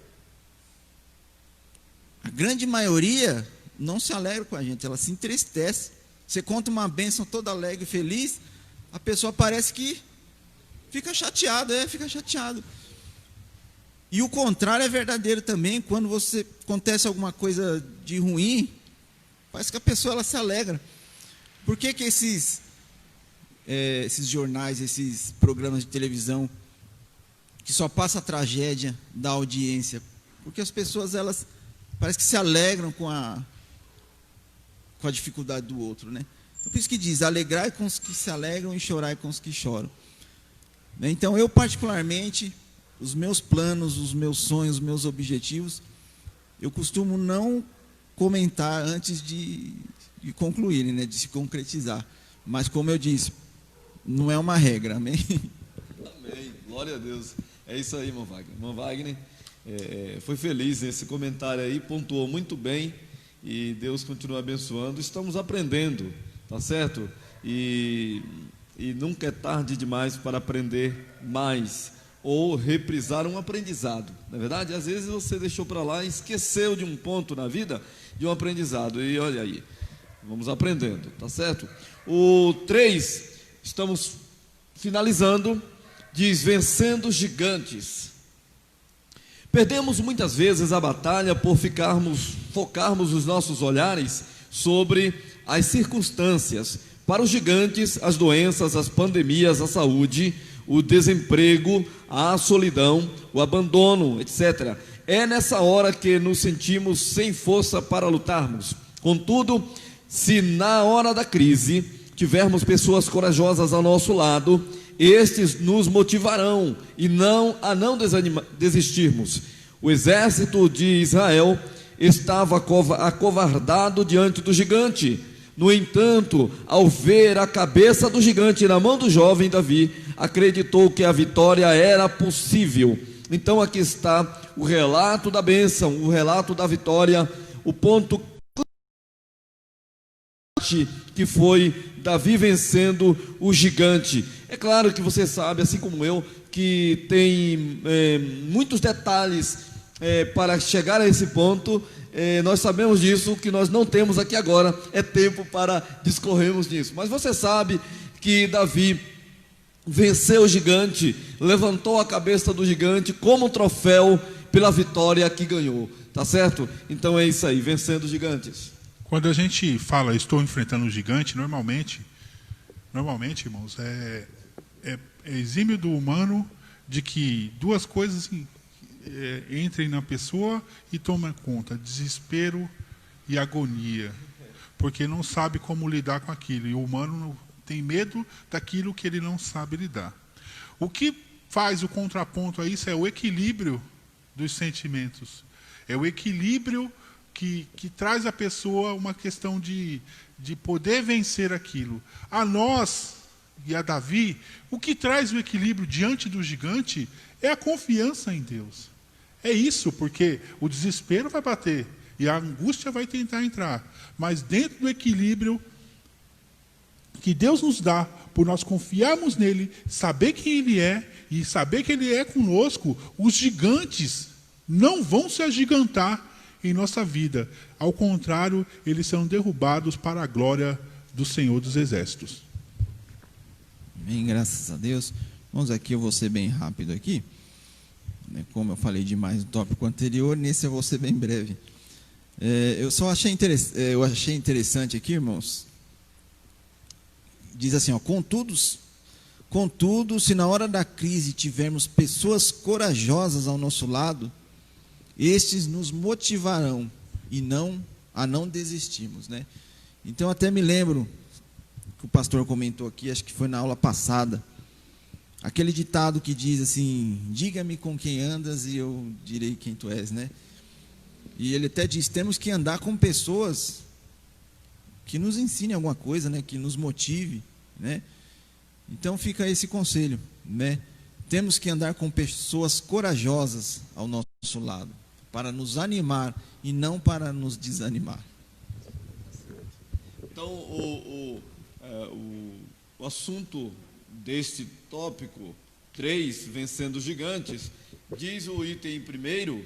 a grande maioria não se alegra com a gente, ela se entristece. Você conta uma bênção toda alegre e feliz, a pessoa parece que fica chateada, fica chateado. E o contrário é verdadeiro também, quando acontece alguma coisa de ruim, parece que a pessoa ela se alegra. Por que esses jornais, esses programas de televisão, que só passa a tragédia da audiência? Porque as pessoas, elas parece que se alegram com a dificuldade do outro, né? Então, por isso que diz, alegrai com os que se alegram e chorai com os que choram. Então, eu particularmente, os meus planos, os meus sonhos, os meus objetivos, eu costumo não comentar antes de concluírem, né, de se concretizar. Mas, como eu disse, não é uma regra, amém? Amém, glória a Deus. É isso aí, irmão Wagner. Irmão Wagner foi feliz nesse comentário aí, pontuou muito bem e Deus continua abençoando. Estamos aprendendo, tá certo? E nunca é tarde demais para aprender mais ou reprisar um aprendizado, não é verdade? Às vezes você deixou para lá e esqueceu de um ponto na vida, de um aprendizado, e olha aí, vamos aprendendo, tá certo? O 3, estamos finalizando, diz, vencendo gigantes. Perdemos muitas vezes a batalha por focarmos os nossos olhares sobre as circunstâncias. Para os gigantes, as doenças, as pandemias, a saúde, o desemprego, a solidão, o abandono, etc. É nessa hora que nos sentimos sem força para lutarmos. Contudo, se na hora da crise tivermos pessoas corajosas ao nosso lado, estes nos motivarão e não desistirmos. O exército de Israel estava acovardado diante do gigante. No entanto, ao ver a cabeça do gigante na mão do jovem Davi, acreditou que a vitória era possível. Então aqui está o relato da bênção, o relato da vitória, o ponto que foi Davi vencendo o gigante. É claro que você sabe, assim como eu, que tem muitos detalhes para chegar a esse ponto. Nós sabemos disso, o que nós não temos aqui agora é tempo para discorrermos nisso. Mas você sabe que Davi venceu o gigante, levantou a cabeça do gigante como um troféu pela vitória que ganhou, tá certo? Então é isso aí, vencendo os gigantes. Quando a gente fala estou enfrentando um gigante, normalmente, irmãos, é exímio do humano de que duas coisas entrem na pessoa e tomem conta: desespero e agonia, porque não sabe como lidar com aquilo, e o humano tem medo daquilo que ele não sabe lidar. O que faz o contraponto a isso é o equilíbrio dos sentimentos, é o equilíbrio que traz à pessoa uma questão de poder vencer aquilo. A nós e a Davi, o que traz o equilíbrio diante do gigante é a confiança em Deus. É isso, porque o desespero vai bater e a angústia vai tentar entrar, mas dentro do equilíbrio que Deus nos dá, por nós confiarmos nele, saber quem ele é e saber que ele é conosco, os gigantes não vão se agigantar em nossa vida. Ao contrário, eles serão derrubados para a glória do Senhor dos Exércitos. Bem, graças a Deus. Vamos aqui, eu vou ser bem rápido aqui. Como eu falei demais no tópico anterior, nesse eu vou ser bem breve. Eu só achei interessante aqui, irmãos. Diz assim, ó, contudo, se na hora da crise tivermos pessoas corajosas ao nosso lado, estes nos motivarão a não desistirmos, né? Então até me lembro que o pastor comentou aqui, acho que foi na aula passada, aquele ditado que diz assim: diga-me com quem andas e eu direi quem tu és, né? E ele até diz: temos que andar com pessoas que nos ensinem alguma coisa, né? Que nos motive, né? Então fica esse conselho, né? Temos que andar com pessoas corajosas ao nosso lado, para nos animar e não para nos desanimar. Então, o assunto deste tópico 3, vencendo os gigantes, diz o item primeiro,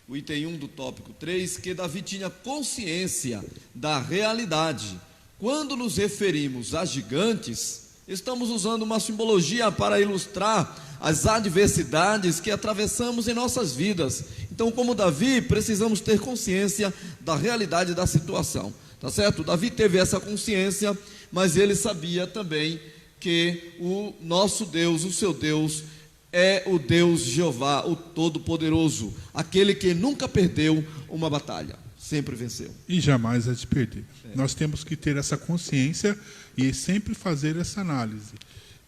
o item 1 do tópico 3, que Davi tinha consciência da realidade. Quando nos referimos a gigantes, estamos usando uma simbologia para ilustrar as adversidades que atravessamos em nossas vidas. Então, como Davi, precisamos ter consciência da realidade da situação, tá certo? Davi teve essa consciência, mas ele sabia também que o nosso Deus, o seu Deus, é o Deus Jeová, o Todo-Poderoso, aquele que nunca perdeu uma batalha, sempre venceu. E jamais há de perder. Nós temos que ter essa consciência e sempre fazer essa análise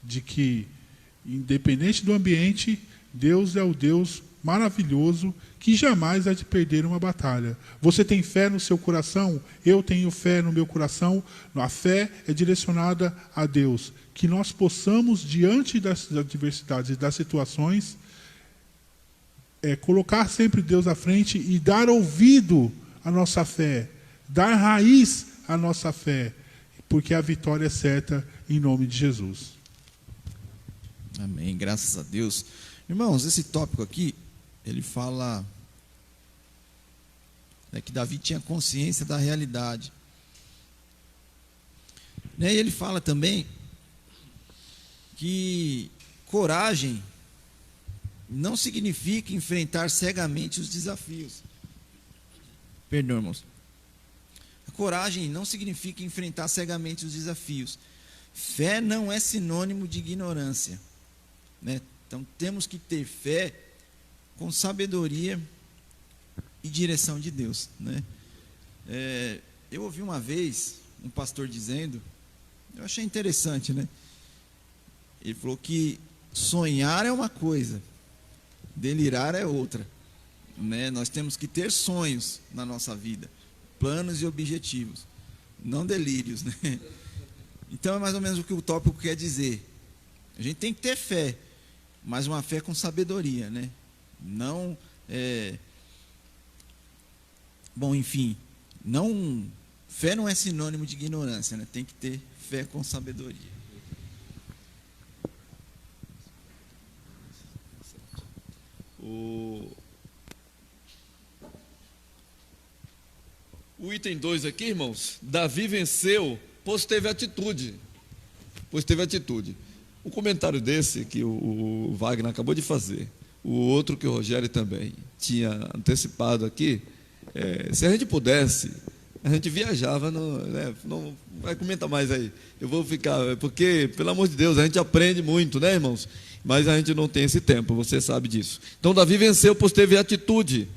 de que, independente do ambiente, Deus é o Deus maravilhoso que jamais há de perder uma batalha. Você tem fé no seu coração? Eu tenho fé no meu coração. A fé é direcionada a Deus. Que nós possamos, diante das adversidades e das situações, colocar sempre Deus à frente e dar ouvido à nossa fé, dar raiz à nossa fé, porque a vitória é certa em nome de Jesus. Amém, graças a Deus. Irmãos, esse tópico aqui, ele fala que Davi tinha consciência da realidade. E ele fala também que coragem não significa enfrentar cegamente os desafios. Perdão, irmãos. A coragem não significa enfrentar cegamente os desafios. Fé não é sinônimo de ignorância, né? Então temos que ter fé com sabedoria e direção de Deus, né? Eu ouvi uma vez um pastor dizendo, eu achei interessante, né? Ele falou que sonhar é uma coisa, delirar é outra, né? Nós temos que ter sonhos na nossa vida, planos e objetivos, não delírios, né? Então é mais ou menos o que o tópico quer dizer. A gente tem que ter fé, mas uma fé com sabedoria, né? Não, enfim, fé não é sinônimo de ignorância, né? Tem que ter fé com sabedoria. O item 2 aqui, irmãos, Davi venceu, pois teve atitude. O comentário desse que o Wagner acabou de fazer, o outro que o Rogério também tinha antecipado aqui, se a gente pudesse, a gente viajava, não vai comentar mais aí, eu vou ficar, porque, pelo amor de Deus, a gente aprende muito, né, irmãos? Mas a gente não tem esse tempo, você sabe disso. Então, Davi venceu, pois teve atitude.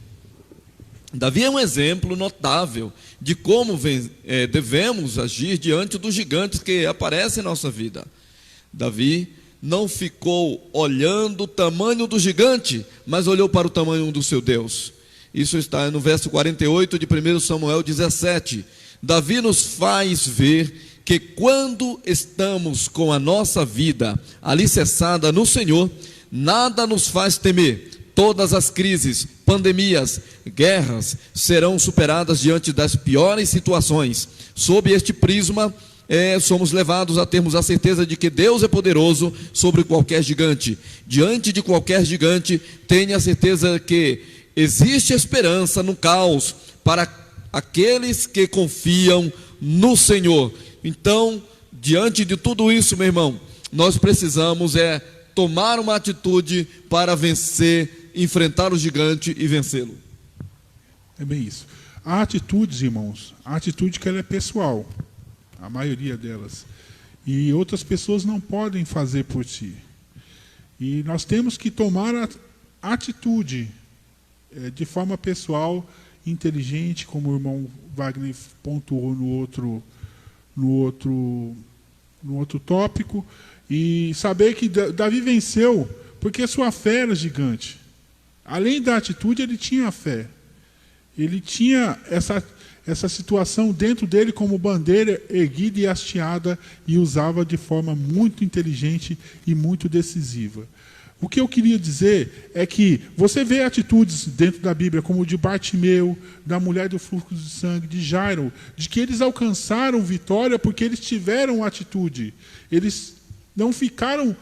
Davi é um exemplo notável de como devemos agir diante dos gigantes que aparecem em nossa vida. Davi não ficou olhando o tamanho do gigante, mas olhou para o tamanho do seu Deus. Isso está no verso 48 de 1 Samuel 17. Davi nos faz ver que quando estamos com a nossa vida alicerçada no Senhor, nada nos faz temer. Todas as crises, pandemias, guerras serão superadas diante das piores situações. Sob este prisma, somos levados a termos a certeza de que Deus é poderoso sobre qualquer gigante. Diante de qualquer gigante, tenha a certeza que existe esperança no caos para aqueles que confiam no Senhor. Então, diante de tudo isso, meu irmão, nós precisamos tomar uma atitude para vencer, enfrentar o gigante e vencê-lo. É bem isso. Há atitudes, irmãos, a atitude que ela é pessoal, a maioria delas, e outras pessoas não podem fazer por si. E nós temos que tomar a atitude de forma pessoal, inteligente, como o irmão Wagner pontuou no outro tópico, e saber que Davi venceu porque a sua fé era gigante. Além da atitude, ele tinha a fé. Ele tinha essa situação dentro dele como bandeira erguida e hasteada, e usava de forma muito inteligente e muito decisiva. O que eu queria dizer é que você vê atitudes dentro da Bíblia, como o de Bartimeu, da mulher do fluxo de sangue, de Jairo, de que eles alcançaram vitória porque eles tiveram atitude. Eles não ficaram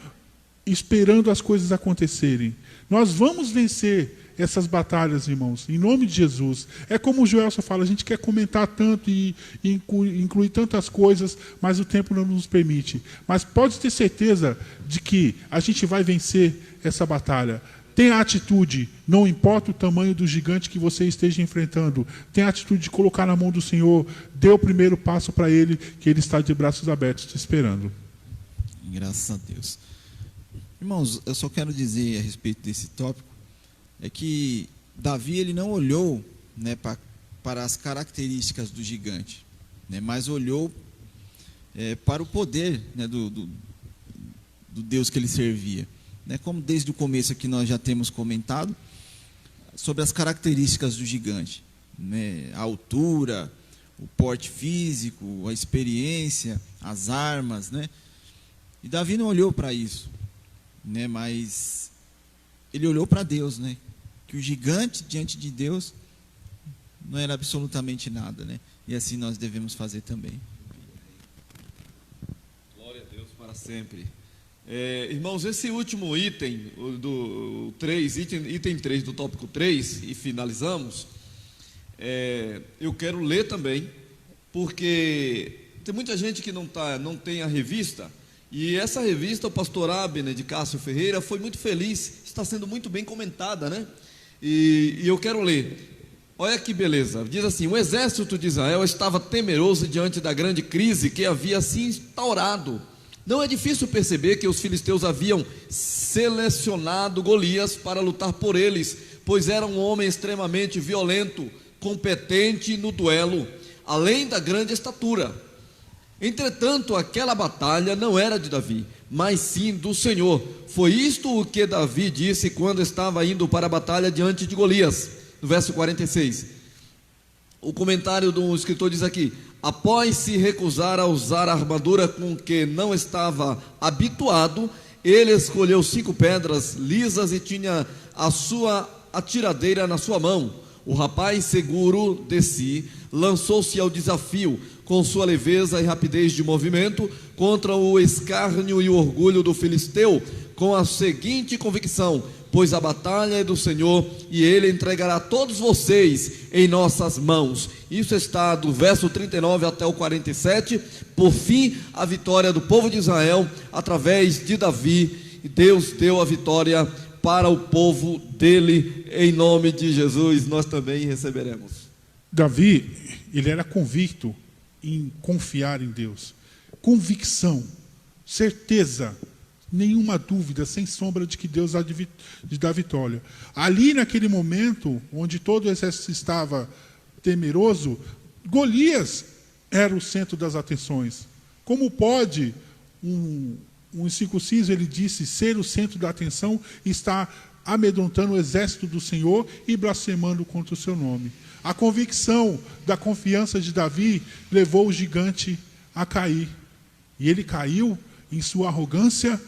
esperando as coisas acontecerem. Nós vamos vencer essas batalhas, irmãos, em nome de Jesus. É como o Joelson fala, a gente quer comentar tanto e incluir tantas coisas, mas o tempo não nos permite. Mas pode ter certeza de que a gente vai vencer essa batalha. Tenha atitude, não importa o tamanho do gigante que você esteja enfrentando. Tenha atitude de colocar na mão do Senhor, dê o primeiro passo para Ele, que Ele está de braços abertos te esperando. Graças a Deus. Irmãos, eu só quero dizer a respeito desse tópico, é que Davi ele não olhou, né, para as características do gigante, né, mas olhou para o poder, né, do Deus que ele servia. Né, como desde o começo aqui nós já temos comentado sobre as características do gigante, né, a altura, o porte físico, a experiência, as armas, né, e Davi não olhou para isso, né, mas ele olhou para Deus, né, que o gigante diante de Deus não era absolutamente nada, né, e assim nós devemos fazer também. Glória a Deus para sempre. Irmãos, esse último item, do 3, item 3 do tópico 3, e finalizamos, eu quero ler também, porque tem muita gente que não tem a revista, e essa revista, o pastor Abner de Cássio Ferreira, foi muito feliz, está sendo muito bem comentada, né? E eu quero ler. Olha que beleza, diz assim: o exército de Israel estava temeroso diante da grande crise que havia se instaurado. Não é difícil perceber que os filisteus haviam selecionado Golias para lutar por eles, pois era um homem extremamente violento, competente no duelo, além da grande estatura. Entretanto, aquela batalha não era de Davi, mas sim do Senhor. Foi isto o que Davi disse quando estava indo para a batalha diante de Golias, no verso 46. O comentário do escritor diz aqui: após se recusar a usar a armadura com que não estava habituado, ele escolheu 5 pedras lisas e tinha a sua atiradeira na sua mão. O rapaz, seguro de si, lançou-se ao desafio, com sua leveza e rapidez de movimento, contra o escárnio e o orgulho do filisteu, com a seguinte convicção: pois a batalha é do Senhor, e Ele entregará todos vocês em nossas mãos. Isso está do verso 39 até o 47. Por fim, a vitória do povo de Israel através de Davi, e Deus deu a vitória para o povo dele. Em nome de Jesus nós também receberemos. Davi, ele era convicto em confiar em Deus. Convicção, certeza, nenhuma dúvida, sem sombra de que Deus há de dar vitória. Ali naquele momento, onde todo o exército estava temeroso, Golias era o centro das atenções. Como pode um incircunciso, ele disse, ser o centro da atenção e estar amedrontando o exército do Senhor e blasfemando contra o seu nome? A convicção da confiança de Davi levou o gigante a cair. E ele caiu em sua arrogância,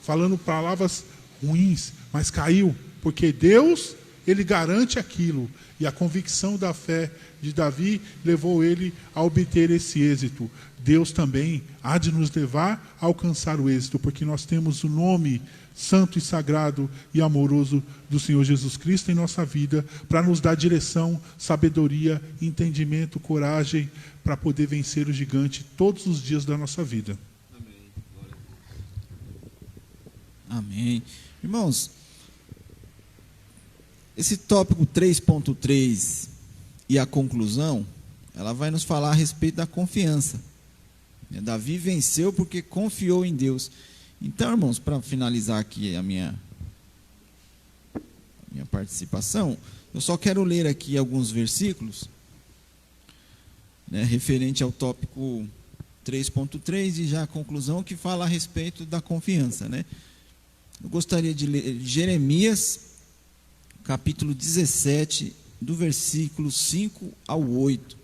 falando palavras ruins, mas caiu, porque Deus, ele garante aquilo. E a convicção da fé de Davi levou ele a obter esse êxito. Deus também há de nos levar a alcançar o êxito, porque nós temos o nome santo e sagrado e amoroso do Senhor Jesus Cristo em nossa vida, para nos dar direção, sabedoria, entendimento, coragem, para poder vencer o gigante todos os dias da nossa vida. Amém. Irmãos, esse tópico 3.3 e a conclusão, ela vai nos falar a respeito da confiança. Davi venceu porque confiou em Deus. Então, irmãos, para finalizar aqui a minha participação, eu só quero ler aqui alguns versículos, referente ao tópico 3.3 e já a conclusão, que fala a respeito da confiança, Eu gostaria de ler Jeremias, capítulo 17, do versículo 5 ao 8.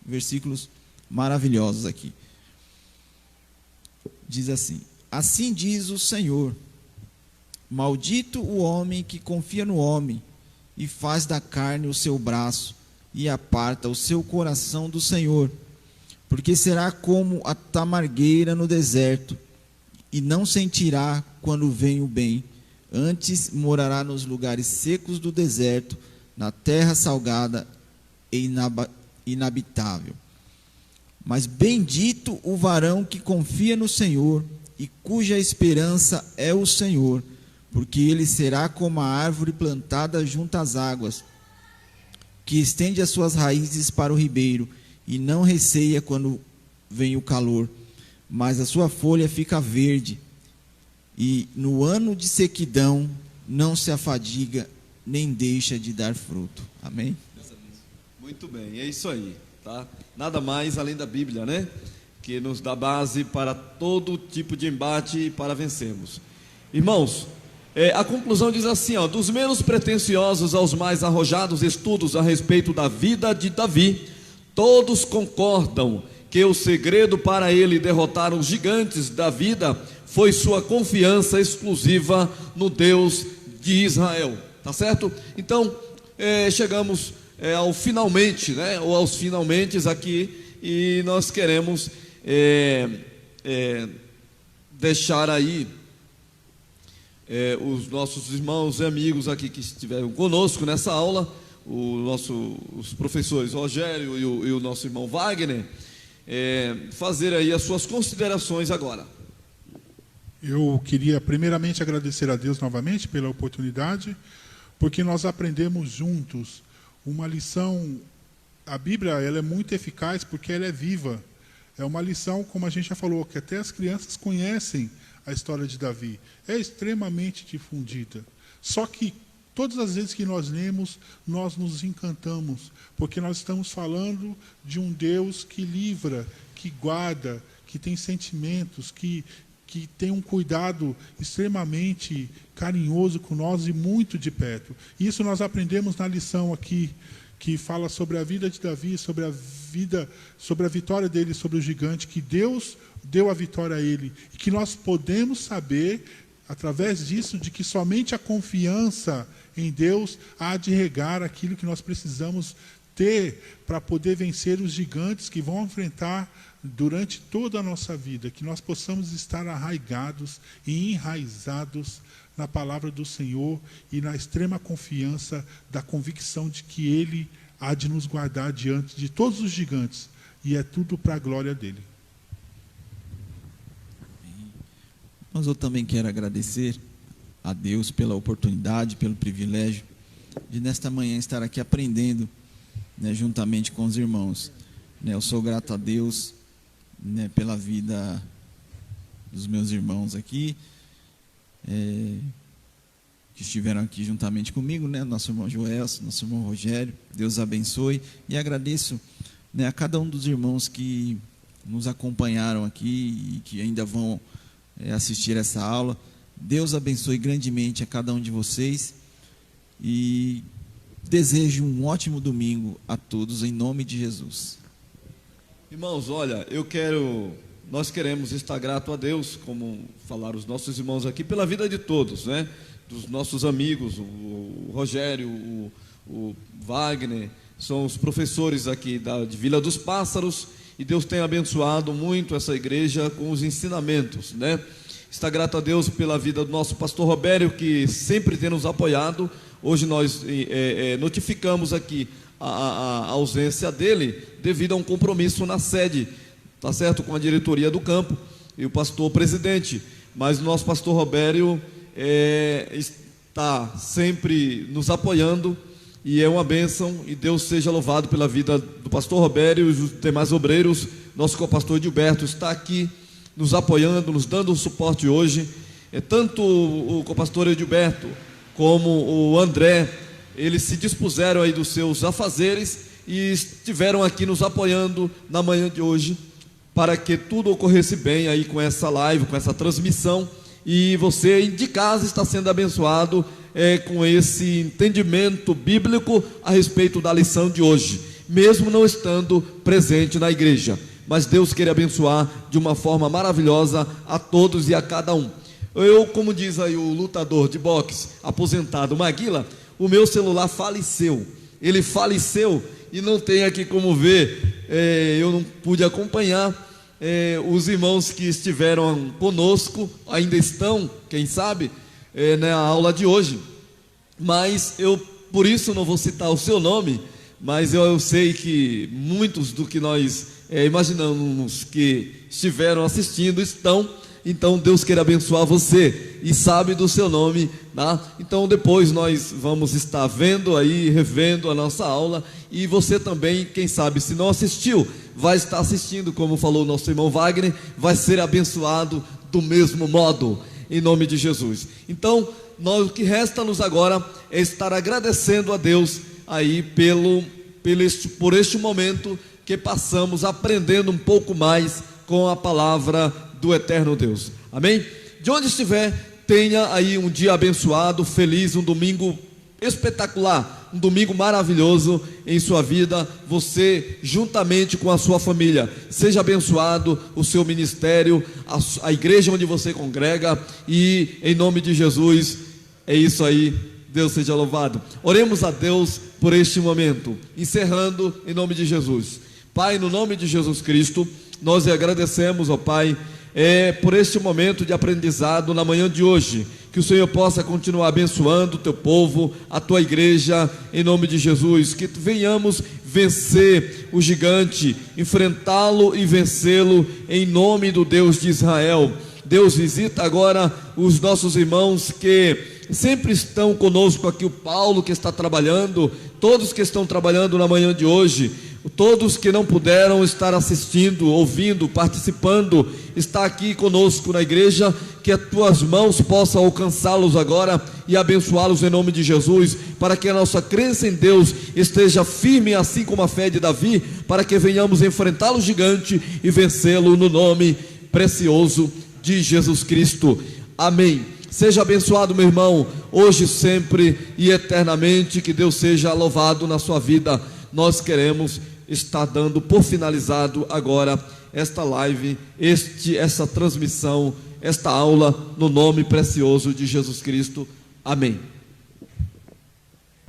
Versículos maravilhosos aqui. Diz assim: assim diz o Senhor, maldito o homem que confia no homem, e faz da carne o seu braço, e aparta o seu coração do Senhor, porque será como a tamargueira no deserto, e não sentirá quando vem o bem, antes morará nos lugares secos do deserto, na terra salgada e inabitável. Mas bendito o varão que confia no Senhor, e cuja esperança é o Senhor, porque ele será como a árvore plantada junto às águas, que estende as suas raízes para o ribeiro, e não receia quando vem o calor, mas a sua folha fica verde, e no ano de sequidão não se afadiga, nem deixa de dar fruto. Amém? Muito bem, é isso aí, tá? Nada mais além da Bíblia, que nos dá base para todo tipo de embate e para vencermos. Irmãos, a conclusão diz assim, dos menos pretensiosos aos mais arrojados estudos a respeito da vida de Davi, todos concordam que o segredo para ele derrotar os gigantes da vida foi sua confiança exclusiva no Deus de Israel, tá certo? Então, chegamos ao finalmente, ou aos finalmentes aqui, e nós queremos deixar aí os nossos irmãos e amigos aqui que estiveram conosco nessa aula, os professores Rogério e o nosso irmão Wagner, fazer aí as suas considerações agora. Eu queria primeiramente agradecer a Deus novamente pela oportunidade, porque nós aprendemos juntos uma lição. A Bíblia, ela é muito eficaz porque ela é viva. É uma lição, como a gente já falou, que até as crianças conhecem a história de Davi. É extremamente difundida. Só que todas as vezes que nós lemos, nós nos encantamos, porque nós estamos falando de um Deus que livra, que guarda, que tem sentimentos, que tem um cuidado extremamente carinhoso com nós e muito de perto. Isso nós aprendemos na lição aqui, que fala sobre a vida de Davi, sobre a vitória dele sobre o gigante, que Deus deu a vitória a ele, e que nós podemos saber, através disso, de que somente a confiança em Deus há de regar aquilo que nós precisamos ter para poder vencer os gigantes que vão enfrentar durante toda a nossa vida, que nós possamos estar arraigados e enraizados na palavra do Senhor e na extrema confiança da convicção de que Ele há de nos guardar diante de todos os gigantes, e é tudo para a glória dEle. Mas eu também quero agradecer a Deus pela oportunidade, pelo privilégio de nesta manhã estar aqui aprendendo, né, juntamente com os irmãos. Eu sou grato a Deus, né, pela vida dos meus irmãos aqui, que estiveram aqui juntamente comigo, né, nosso irmão Joelson, nosso irmão Rogério. Deus abençoe, e agradeço, né, a cada um dos irmãos que nos acompanharam aqui e que ainda vão assistir essa aula. Deus abençoe grandemente a cada um de vocês, e desejo um ótimo domingo a todos, em nome de Jesus. Irmãos, olha, nós queremos estar grato a Deus, como falaram os nossos irmãos aqui, pela vida de todos, né? Dos nossos amigos, o Rogério, o Wagner, são os professores aqui de Vila dos Pássaros, e Deus tem abençoado muito essa igreja com os ensinamentos, né? Está grato a Deus pela vida do nosso pastor Robério, que sempre tem nos apoiado. Hoje nós notificamos aqui a ausência dele devido a um compromisso na sede, tá certo, com a diretoria do campo e o pastor presidente. Mas o nosso pastor Robério está sempre nos apoiando, e é uma bênção, e Deus seja louvado pela vida do pastor Robério e os demais obreiros. Nosso co-pastor Gilberto está aqui nos apoiando, nos dando um suporte hoje. Tanto o co-pastor Gilberto como o André, eles se dispuseram aí dos seus afazeres e estiveram aqui nos apoiando na manhã de hoje, para que tudo ocorresse bem aí com essa live, com essa transmissão. E você de casa está sendo abençoado com esse entendimento bíblico a respeito da lição de hoje, mesmo não estando presente na igreja. Mas Deus quer abençoar de uma forma maravilhosa a todos e a cada um. Eu, como diz aí o lutador de boxe aposentado Maguila, o meu celular faleceu. Ele faleceu e não tem aqui como ver, eu não pude acompanhar os irmãos que estiveram conosco, ainda estão, quem sabe, na aula de hoje. Mas eu, por isso, não vou citar o seu nome, mas eu sei que muitos do que nós imaginamos que estiveram assistindo estão. Então Deus quer abençoar você e sabe do seu nome, tá? Então depois nós vamos estar vendo aí, revendo a nossa aula, e você também, quem sabe, se não assistiu, vai estar assistindo, como falou o nosso irmão Wagner, vai ser abençoado do mesmo modo, em nome de Jesus. Então, o que resta-nos agora é estar agradecendo a Deus aí por este momento que passamos aprendendo um pouco mais com a palavra do eterno Deus. Amém? De onde estiver, tenha aí um dia abençoado, feliz, um domingo espetacular, um domingo maravilhoso em sua vida, você juntamente com a sua família. Seja abençoado o seu ministério, a igreja onde você congrega, e em nome de Jesus, é isso aí. Deus seja louvado. Oremos a Deus por este momento, encerrando em nome de Jesus. Pai, no nome de Jesus Cristo, nós lhe agradecemos, ó Pai, por este momento de aprendizado na manhã de hoje. Que o Senhor possa continuar abençoando o teu povo, a tua igreja, em nome de Jesus. Que venhamos vencer o gigante, enfrentá-lo e vencê-lo, em nome do Deus de Israel. Deus, visita agora os nossos irmãos que sempre estão conosco aqui, o Paulo que está trabalhando, todos que estão trabalhando na manhã de hoje, todos que não puderam estar assistindo, ouvindo, participando, está aqui conosco na igreja. Que as tuas mãos possam alcançá-los agora e abençoá-los em nome de Jesus, para que a nossa crença em Deus esteja firme, assim como a fé de Davi, para que venhamos enfrentar o gigante e vencê-lo no nome precioso de Jesus Cristo. Amém. Seja abençoado, meu irmão, hoje, sempre e eternamente. Que Deus seja louvado na sua vida. Nós queremos estar dando por finalizado agora esta live, essa transmissão, esta aula, no nome precioso de Jesus Cristo. Amém.